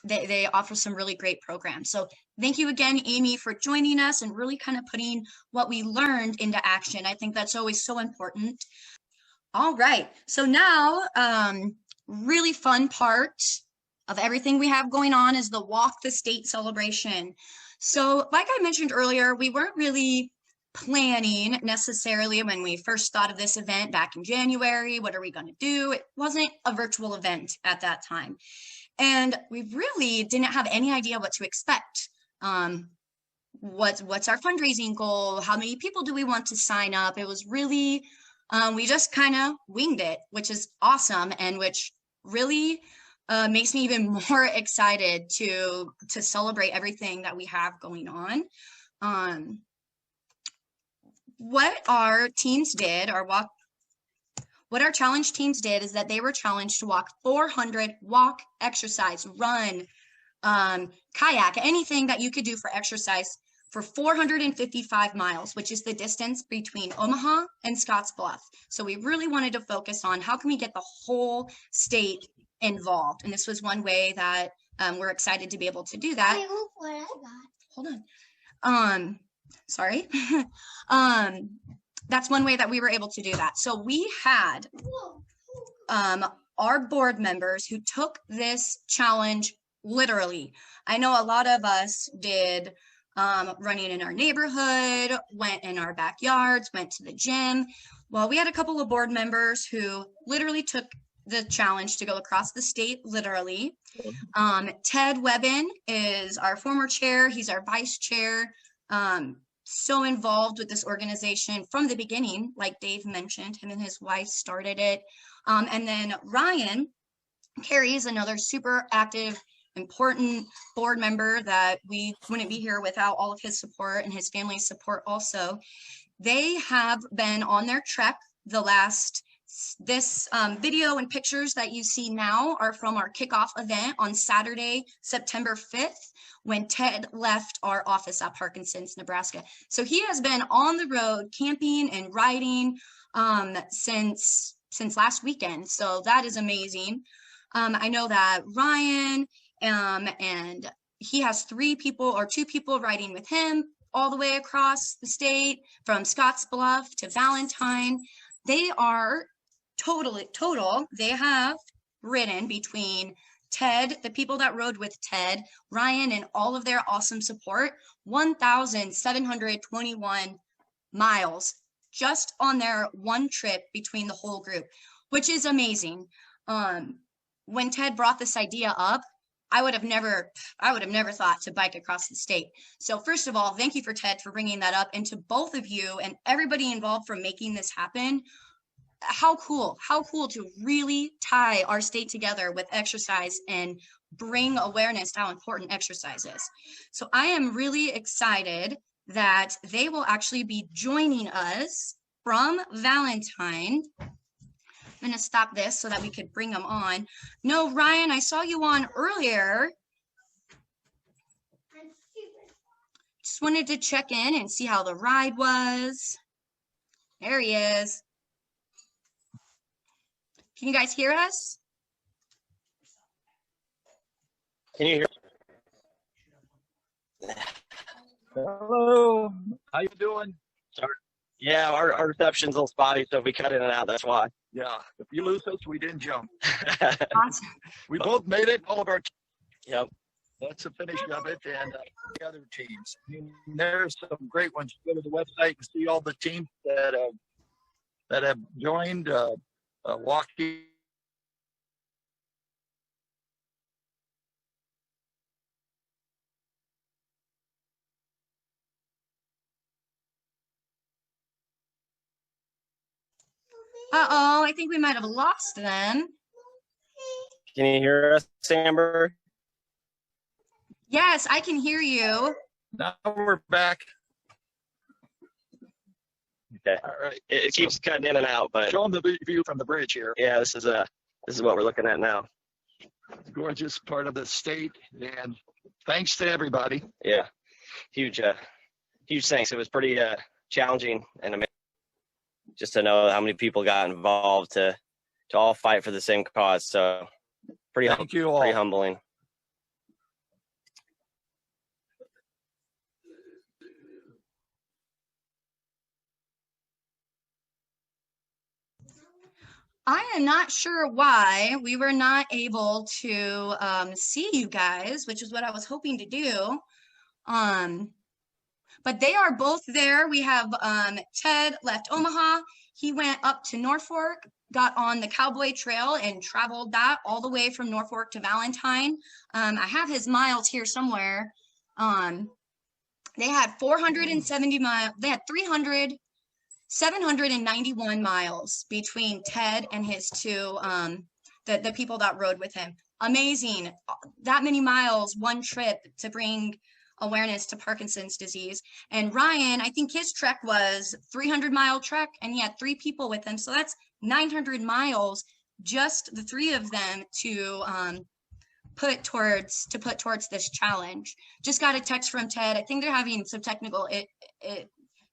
they offer some really great programs. So thank you again, Amy, for joining us and really kind of putting what we learned into action. I think that's always so important. All right, so now really fun part of everything we have going on is the Walk the State celebration. So like I mentioned earlier, we weren't really planning necessarily when we first thought of this event back in January. What are we going to do? It wasn't a virtual event at that time. And we really didn't have any idea what to expect. What's our fundraising goal? How many people do we want to sign up? It was really, we just kind of winged it, which is awesome, and which really makes me even more excited to celebrate everything that we have going on. What our teams did, what our challenge teams did is that they were challenged to walk 400, walk, exercise, run, kayak, anything that you could do for exercise for 455 miles, which is the distance between Omaha and Scottsbluff. So we really wanted to focus on how can we get the whole state involved. And this was one way that we're excited to be able to do that. Look what I got. Hold on. Sorry. That's one way that we were able to do that. So we had our board members who took this challenge literally. I know a lot of us did running in our neighborhood, went in our backyards, went to the gym. Well, we had a couple of board members who literally took the challenge to go across the state, literally. Ted Webbin is our former chair. He's our vice chair. So involved with this organization from the beginning, like Dave mentioned, him and his wife started it. And then Ryan Carey is another super active, important board member that we wouldn't be here without all of his support and his family's support also. They have been on their trek this video and pictures that you see now are from our kickoff event on Saturday, September 5th, when Ted left our office at Parkinson's, Nebraska. So he has been on the road camping and riding since last weekend. So that is amazing. I know that Ryan and he has 2 people riding with him all the way across the state from Scottsbluff to Valentine. They are total, they have ridden between Ted, the people that rode with Ted, Ryan, and all of their awesome support, 1,721 miles just on their one trip between the whole group, which is amazing. When Ted brought this idea up, I would have never thought to bike across the state. So first of all, thank you for Ted for bringing that up, and to both of you and everybody involved for making this happen. How cool to really tie our state together with exercise and bring awareness to how important exercise is. So I am really excited that they will actually be joining us from Valentine. I'm going to stop this so that we could bring them on. No, Ryan, I saw you on earlier. Just wanted to check in and see how the ride was. There he is. Can you guys hear us? Can you hear? Hello. How you doing? Sorry. Yeah, our reception's a little spotty, so if we cut in and out, that's why. Yeah, if you lose us, we didn't jump. Awesome. We both made it, all of our Yep. That's the finish of it, and the other teams. I mean, there's some great ones. Go to the website and see all the teams that have joined. Walking. Uh-oh, I think we might have lost them. Can you hear us, Amber? Yes, I can hear you. Now we're back. Okay. All right. It keeps cutting in and out, but Show them the view from the bridge here. yeah, this is what we're looking at now. Gorgeous part of the state, and thanks to everybody. Yeah, huge thanks. It was pretty challenging and amazing just to know how many people got involved to all fight for the same cause. So Thank you all. pretty humbling. I am not sure why we were not able to see you guys, which is what I was hoping to do. But they are both there. We have Ted left Omaha. He went up to Norfolk, got on the Cowboy Trail and traveled that all the way from Norfolk to Valentine. I have his miles here somewhere. They had 470 miles. They had 791 miles between Ted and his two, the people that rode with him. Amazing. That many miles, one trip to bring awareness to Parkinson's disease. And Ryan, I think his trek was 300-mile trek, and he had 3 people with him. So that's 900 miles, just the 3 of them to put towards this challenge. Just got a text from Ted. I think they're having some technical,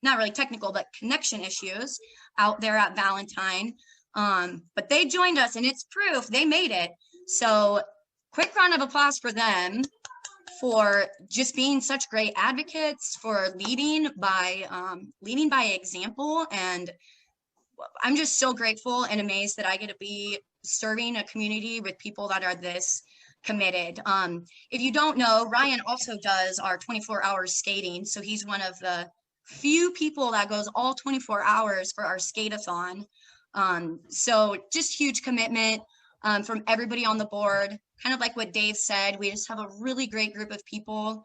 not really technical, but connection issues out there at Valentine. But they joined us, and it's proof they made it. So quick round of applause for them for just being such great advocates, for leading by example. And I'm just so grateful and amazed that I get to be serving a community with people that are this committed. If you don't know, Ryan also does our 24-hour skating. So he's one of the few people that goes all 24 hours for our skate-a-thon. So just huge commitment from everybody on the board. Kind of like what Dave said, we just have a really great group of people.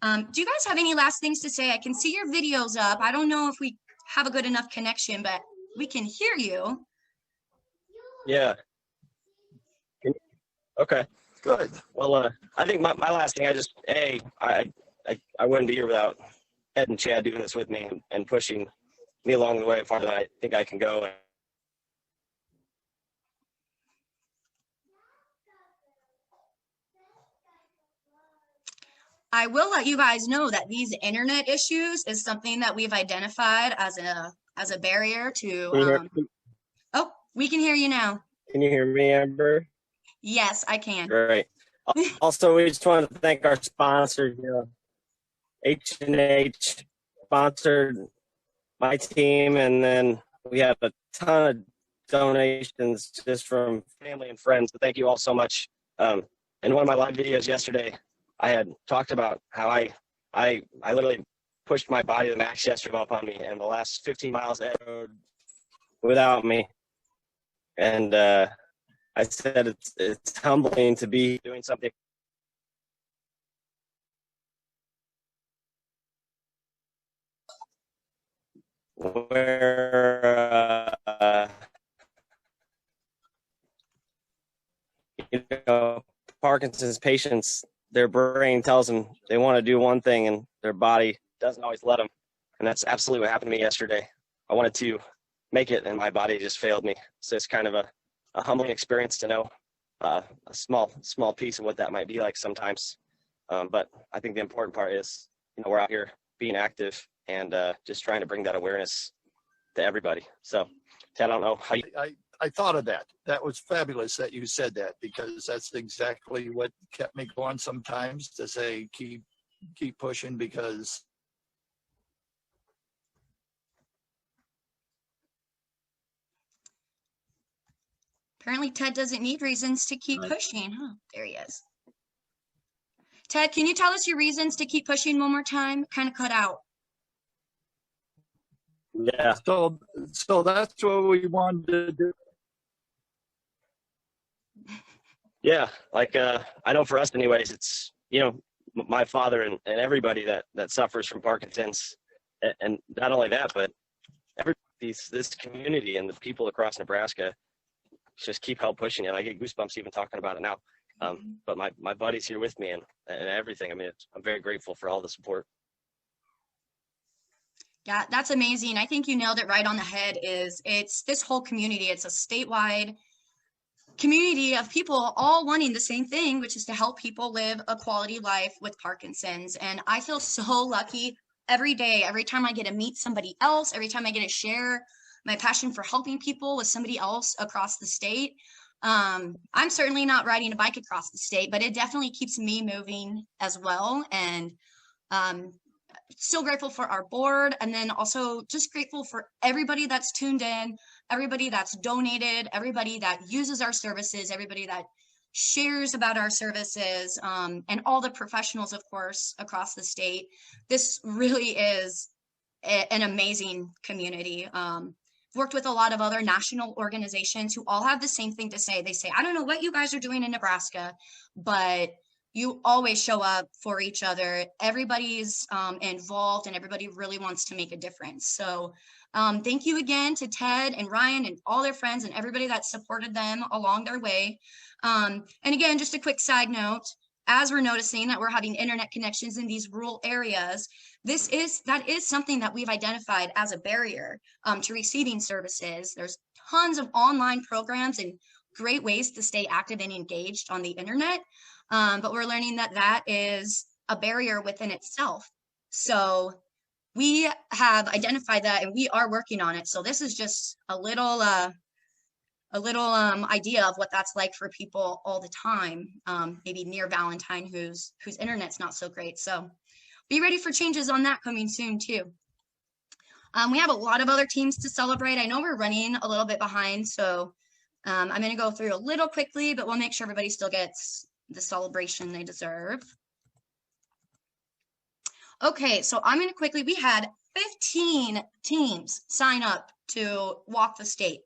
Do you guys have any last things to say? I can see your videos up. I don't know if we have a good enough connection, but we can hear you. Yeah. Okay. Good. Well, I think my last thing, I wouldn't be here without Ed and Chad doing this with me and pushing me along the way farther than I think I can go. I will let you guys know that these internet issues is something that we've identified as a barrier to. Oh, we can hear you now. Can you hear me, Amber? Yes, I can. Great. Also, we just want to thank our sponsors. H&H sponsored my team, and then we have a ton of donations just from family and friends. So thank you all so much. in one of my live videos yesterday, I had talked about how I literally pushed my body to the max yesterday up on me, and the last 15 miles of that road without me. And I said it's humbling to be doing something where you know, Parkinson's patients, their brain tells them they want to do one thing and their body doesn't always let them. And that's absolutely what happened to me yesterday. I wanted to make it and my body just failed me. So it's kind of a humbling experience to know a small piece of what that might be like sometimes. But I think the important part is, you know, we're out here being active and just trying to bring that awareness to everybody. So Ted, I don't know how you... I thought of that. That was fabulous that you said that, because that's exactly what kept me going sometimes, to say keep pushing, because apparently Ted doesn't need reasons to keep pushing, huh? There he is. Ted, can you tell us your reasons to keep pushing one more time? Kind of cut out. Yeah. So that's what we wanted to do. Yeah, like I know for us anyways, it's, you know, my father and everybody that suffers from Parkinson's, and not only that, but this community and the people across Nebraska just keep help pushing it. I get goosebumps even talking about it now. But my buddy's here with me and everything. I mean, I'm very grateful for all the support. Yeah, that's amazing. I think you nailed it right on the head. It's this whole community. It's a statewide community of people all wanting the same thing, which is to help people live a quality life with Parkinson's. And I feel so lucky every day, every time I get to meet somebody else, every time I get to share my passion for helping people with somebody else across the state. I'm certainly not riding a bike across the state, but it definitely keeps me moving as well. And so grateful for our board, and then also just grateful for everybody that's tuned in, everybody that's donated, everybody that uses our services, everybody that shares about our services, and all the professionals, of course, across the state. This really is an amazing community. Worked with a lot of other national organizations who all have the same thing to say. They say, I don't know what you guys are doing in Nebraska, but you always show up for each other. Everybody's involved and everybody really wants to make a difference. So thank you again to Ted and Ryan and all their friends and everybody that supported them along their way. And again, just a quick side note, as we're noticing that we're having internet connections in these rural areas, that is something that we've identified as a barrier to receiving services. There's tons of online programs and great ways to stay active and engaged on the internet. But we're learning that is a barrier within itself. So we have identified that and we are working on it. So this is just a little idea of what that's like for people all the time, maybe near Valentine whose internet's not so great. So be ready for changes on that coming soon too. We have a lot of other teams to celebrate. I know we're running a little bit behind, so I'm going to go through a little quickly, but we'll make sure everybody still gets the celebration they deserve. Okay, so I'm going to quickly, we had 15 teams sign up to walk the state.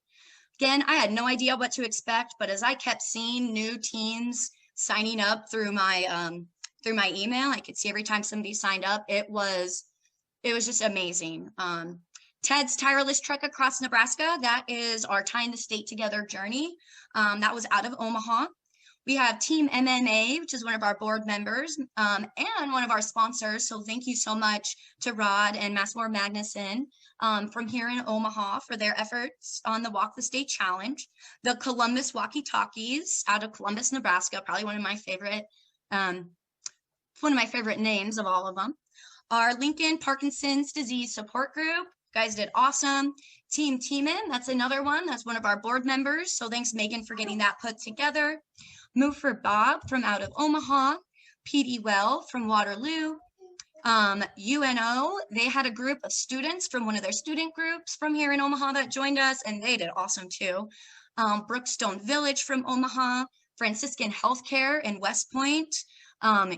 Again, I had no idea what to expect, but as I kept seeing new teams signing up through my email, I could see every time somebody signed up, it was just amazing. Ted's Tireless Trek Across Nebraska, that is our Tying the State Together journey. That was out of Omaha. We have Team MMA, which is one of our board members and one of our sponsors. So thank you so much to Rod and Massmore Magnuson from here in Omaha for their efforts on the Walk the State Challenge. The Columbus Walkie Talkies out of Columbus, Nebraska, probably one of my favorite names of all of them. Our Lincoln Parkinson's Disease Support Group, guys did awesome. Team Teeman, that's another one. That's one of our board members. So thanks, Megan, for getting that put together. Move for Bob from out of Omaha. PD Well from Waterloo. UNO, they had a group of students from one of their student groups from here in Omaha that joined us, and they did awesome too. Brookstone Village from Omaha. Franciscan Healthcare in West Point.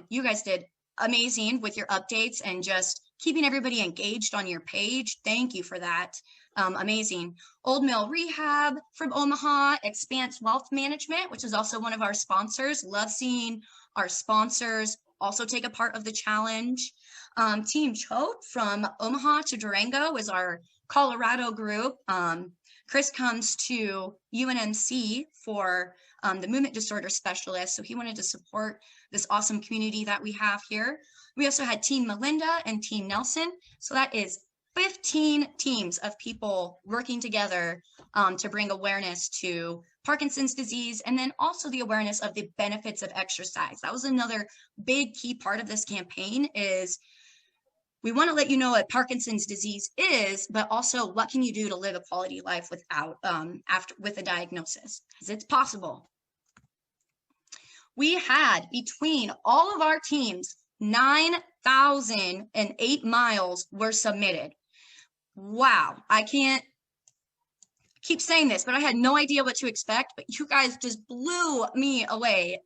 You guys did amazing with your updates and just keeping everybody engaged on your page. Thank you for that. Amazing. Old Mill Rehab from Omaha, Expanse Wealth Management, which is also one of our sponsors. Love seeing our sponsors also take a part of the challenge. Team Choate from Omaha to Durango is our Colorado group. Chris comes to UNMC for the movement disorder specialist, so he wanted to support this awesome community that we have here. We also had Team Melinda and Team Nelson, so that is 15 teams of people working together to bring awareness to Parkinson's disease, and then also the awareness of the benefits of exercise. That was another big key part of this campaign. Is we want to let you know what Parkinson's disease is, but also what can you do to live a quality life without with a diagnosis, because it's possible. We had, between all of our teams, 9,008 miles were submitted. Wow, I can't keep saying this, but I had no idea what to expect, but you guys just blew me away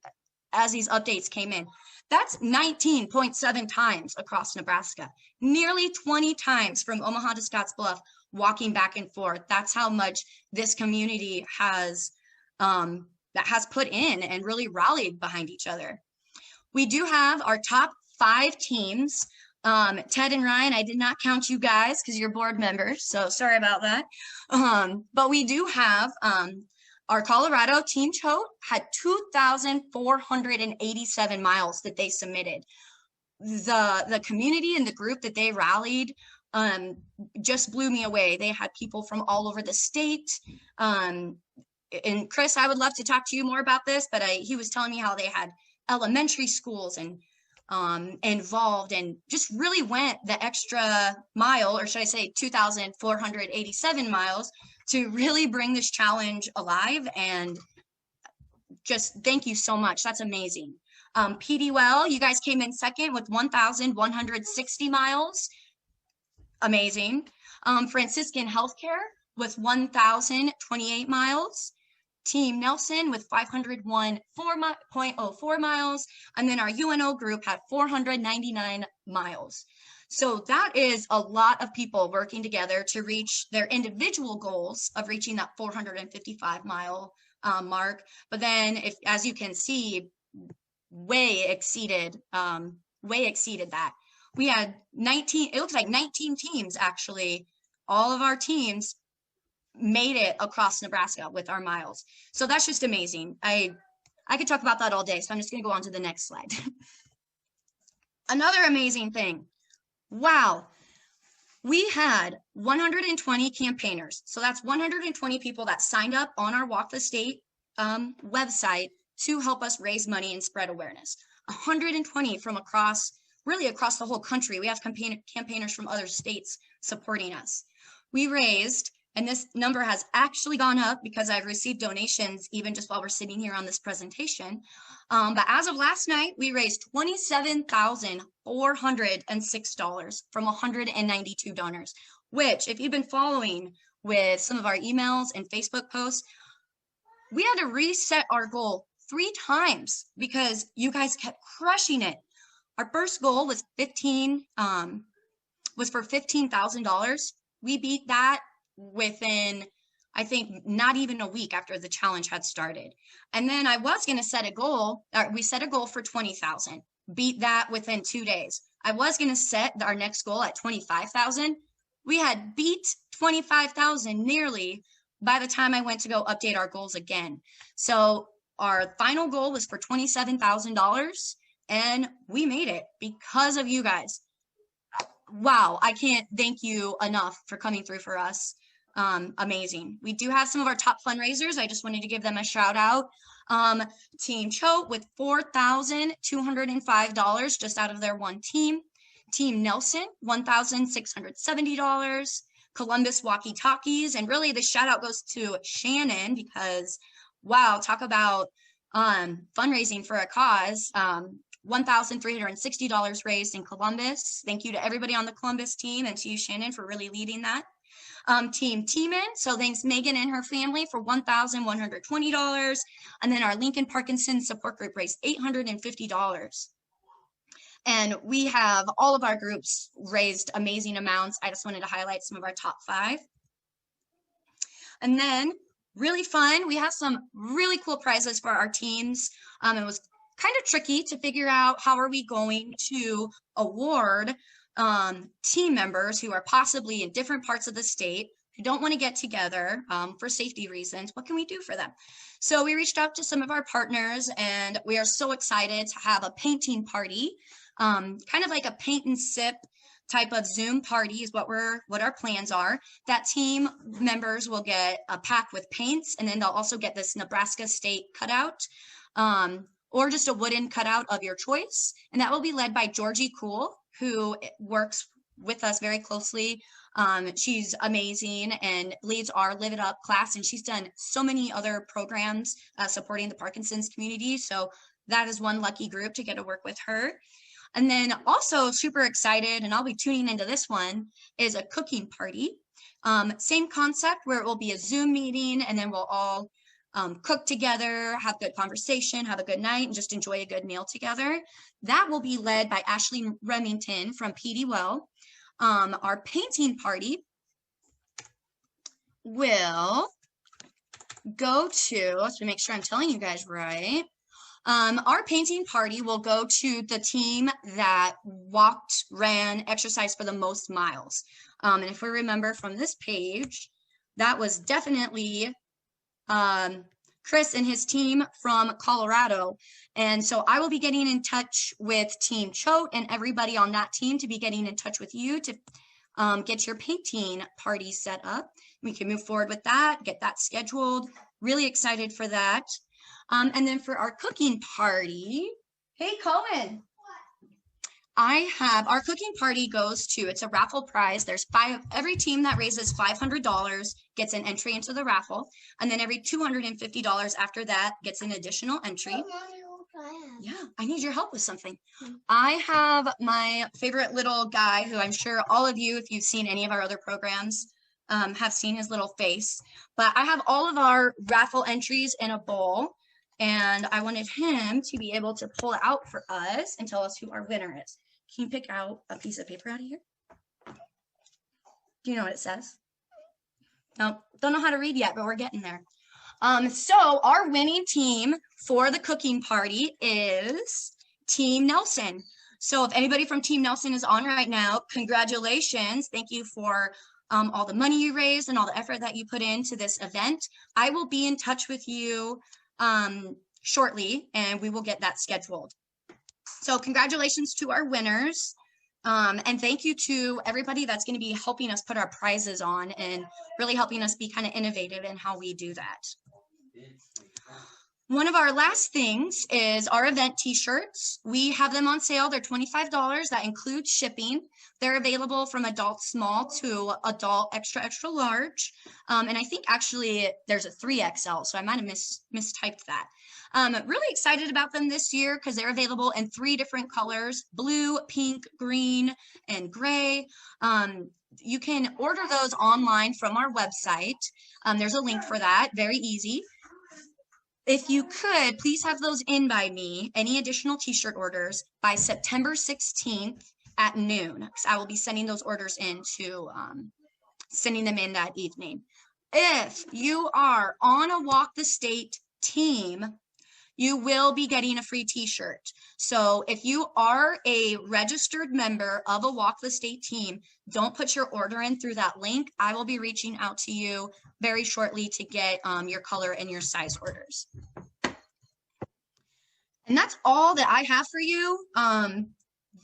as these updates came in. That's 19.7 times across Nebraska, nearly 20 times from Omaha to Scottsbluff, walking back and forth. That's how much this community has put in and really rallied behind each other. We do have our top 5 teams. Ted and Ryan, I did not count you guys because you're board members, so sorry about that. But we do have our Colorado Team Choate had 2,487 miles that they submitted. The community and the group that they rallied just blew me away. They had people from all over the state. And Chris, I would love to talk to you more about this, but he was telling me how they had elementary schools and involved and just really went the extra mile, or should I say 2,487 miles, to really bring this challenge alive. And just thank you so much. That's amazing. PD Well, you guys came in second with 1,160 miles. Amazing. Franciscan Healthcare with 1,028 miles. Team Nelson with 501.04 miles, and then our UNO group had 499 miles. So that is a lot of people working together to reach their individual goals of reaching that 455 mile mark. But then, as you can see, way exceeded that. We had 19. It looks like 19 teams actually. All of our teams made it across Nebraska with our miles. So that's just amazing. I could talk about that all day, so I'm just going to go on to the next slide. Another amazing thing. Wow. We had 120 campaigners. So that's 120 people that signed up on our Walk the State website to help us raise money and spread awareness. 120 from across the whole country. We have campaigners from other states supporting us. We raised, and this number has actually gone up because I've received donations even just while we're sitting here on this presentation. But as of last night, we raised $27,406 from 192 donors, which, if you've been following with some of our emails and Facebook posts, we had to reset our goal 3 times because you guys kept crushing it. Our first goal was for $15,000. We beat that within, I think, not even a week after the challenge had started. And then I was going to set a goal, we set a goal for 20,000, beat that within 2 days. I was going to set our next goal at 25,000. We had beat 25,000 nearly by the time I went to go update our goals again. So our final goal was for $27,000, and we made it because of you guys. Wow, I can't thank you enough for coming through for us. Amazing. We do have some of our top fundraisers. I just wanted to give them a shout out. Team Choate with $4,205 just out of their one team. Team Nelson, $1,670. Columbus Walkie Talkies, and really the shout out goes to Shannon because, wow, talk about fundraising for a cause. $1,360 raised in Columbus. Thank you to everybody on the Columbus team and to you, Shannon, for really leading that. Team Teeman, so thanks Megan and her family for $1,120. And then our Lincoln Parkinson support group raised $850. And we have all of our groups raised amazing amounts. I just wanted to highlight some of our top 5. And then really fun, we have some really cool prizes for our teams. It was kind of tricky to figure out how are we going to award team members who are possibly in different parts of the state who don't want to get together for safety reasons. What can we do for them? So we reached out to some of our partners, and we are so excited to have a painting party, kind of like a paint and sip type of Zoom party is what our plans are. That team members will get a pack with paints, and then they'll also get this Nebraska state cutout, or just a wooden cutout of your choice. And that will be led by Georgie Cool, who works with us very closely. She's amazing and leads our Live It Up class, and she's done so many other programs supporting the Parkinson's community. So that is one lucky group to get to work with her. And then also super excited, and I'll be tuning into this one, is a cooking party. Same concept where it will be a Zoom meeting, and then we'll all cook together, have good conversation, have a good night, and just enjoy a good meal together. That will be led by Ashley Remington from PD Well. Our painting party will go to, let's make sure I'm telling you guys right. Our painting party will go to the team that walked, ran, exercised for the most miles. And if we remember from this page, that was definitely Chris and his team from Colorado. And so I will be getting in touch with Team Choate and everybody on that team to be getting in touch with you to get your painting party set up. We can move forward with that, get that scheduled. Really excited for that. And then for our cooking party, hey, Cohen. Our cooking party goes to, it's a raffle prize. There's every team that raises $500 gets an entry into the raffle. And then every $250 after that gets an additional entry. Yeah, I need your help with something. I have my favorite little guy who I'm sure all of you, if you've seen any of our other programs, have seen his little face. But I have all of our raffle entries in a bowl. And I wanted him to be able to pull it out for us and tell us who our winner is. Can you pick out a piece of paper out of here? Do you know what it says? No, don't know how to read yet, but we're getting there. So our winning team for the cooking party is Team Nelson. So if anybody from Team Nelson is on right now, congratulations. Thank you for all the money you raised and all the effort that you put into this event. I will be in touch with you shortly, and we will get that scheduled. So congratulations to our winners, and thank you to everybody that's going to be helping us put our prizes on and really helping us be kind of innovative in how we do that. One of our last things is our event t-shirts. We have them on sale. They're $25. That includes shipping. They're available from adult small to adult extra, extra large. And I think actually there's a 3XL, so I might have mistyped that. Really excited about them this year because they're available in 3 different colors: blue, pink, green, and gray. You can order those online from our website. There's a link for that, very easy. If you could, please have those in by me, any additional t-shirt orders, by September 16th at noon, because I will be sending those orders in to sending them in that evening. If you are on a Walk the State team, you will be getting a free t-shirt. So if you are a registered member of a Walk the State team, don't put your order in through that link. I will be reaching out to you very shortly to get your color and your size orders. And that's all that I have for you.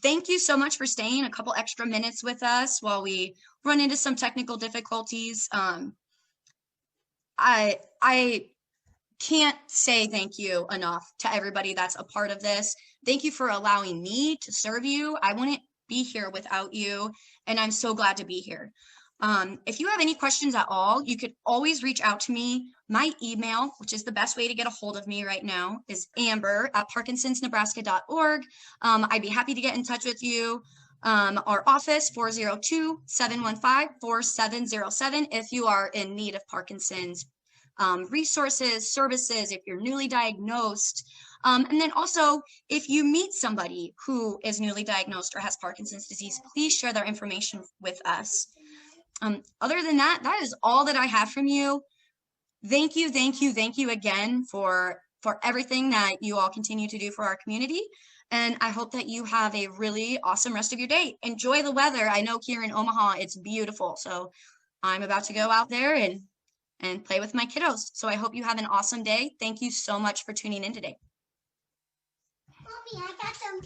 Thank you so much for staying a couple extra minutes with us while we run into some technical difficulties. I can't say thank you enough to everybody that's a part of this. Thank you for allowing me to serve you. I wouldn't be here without you, and I'm so glad to be here. If you have any questions at all, you could always reach out to me. My email, which is the best way to get a hold of me right now, is amber@parkinsonsnebraska.org. I'd be happy to get in touch with you. Our office, 402-715-4707, if you are in need of Parkinson's resources, services, if you're newly diagnosed. And then also, if you meet somebody who is newly diagnosed or has Parkinson's disease, please share their information with us. Other than that, that is all that I have from you. Thank you again for everything that you all continue to do for our community. And I hope that you have a really awesome rest of your day. Enjoy the weather. I know here in Omaha, it's beautiful. So I'm about to go out there and play with my kiddos. So I hope you have an awesome day. Thank you so much for tuning in today. Mommy, I got some.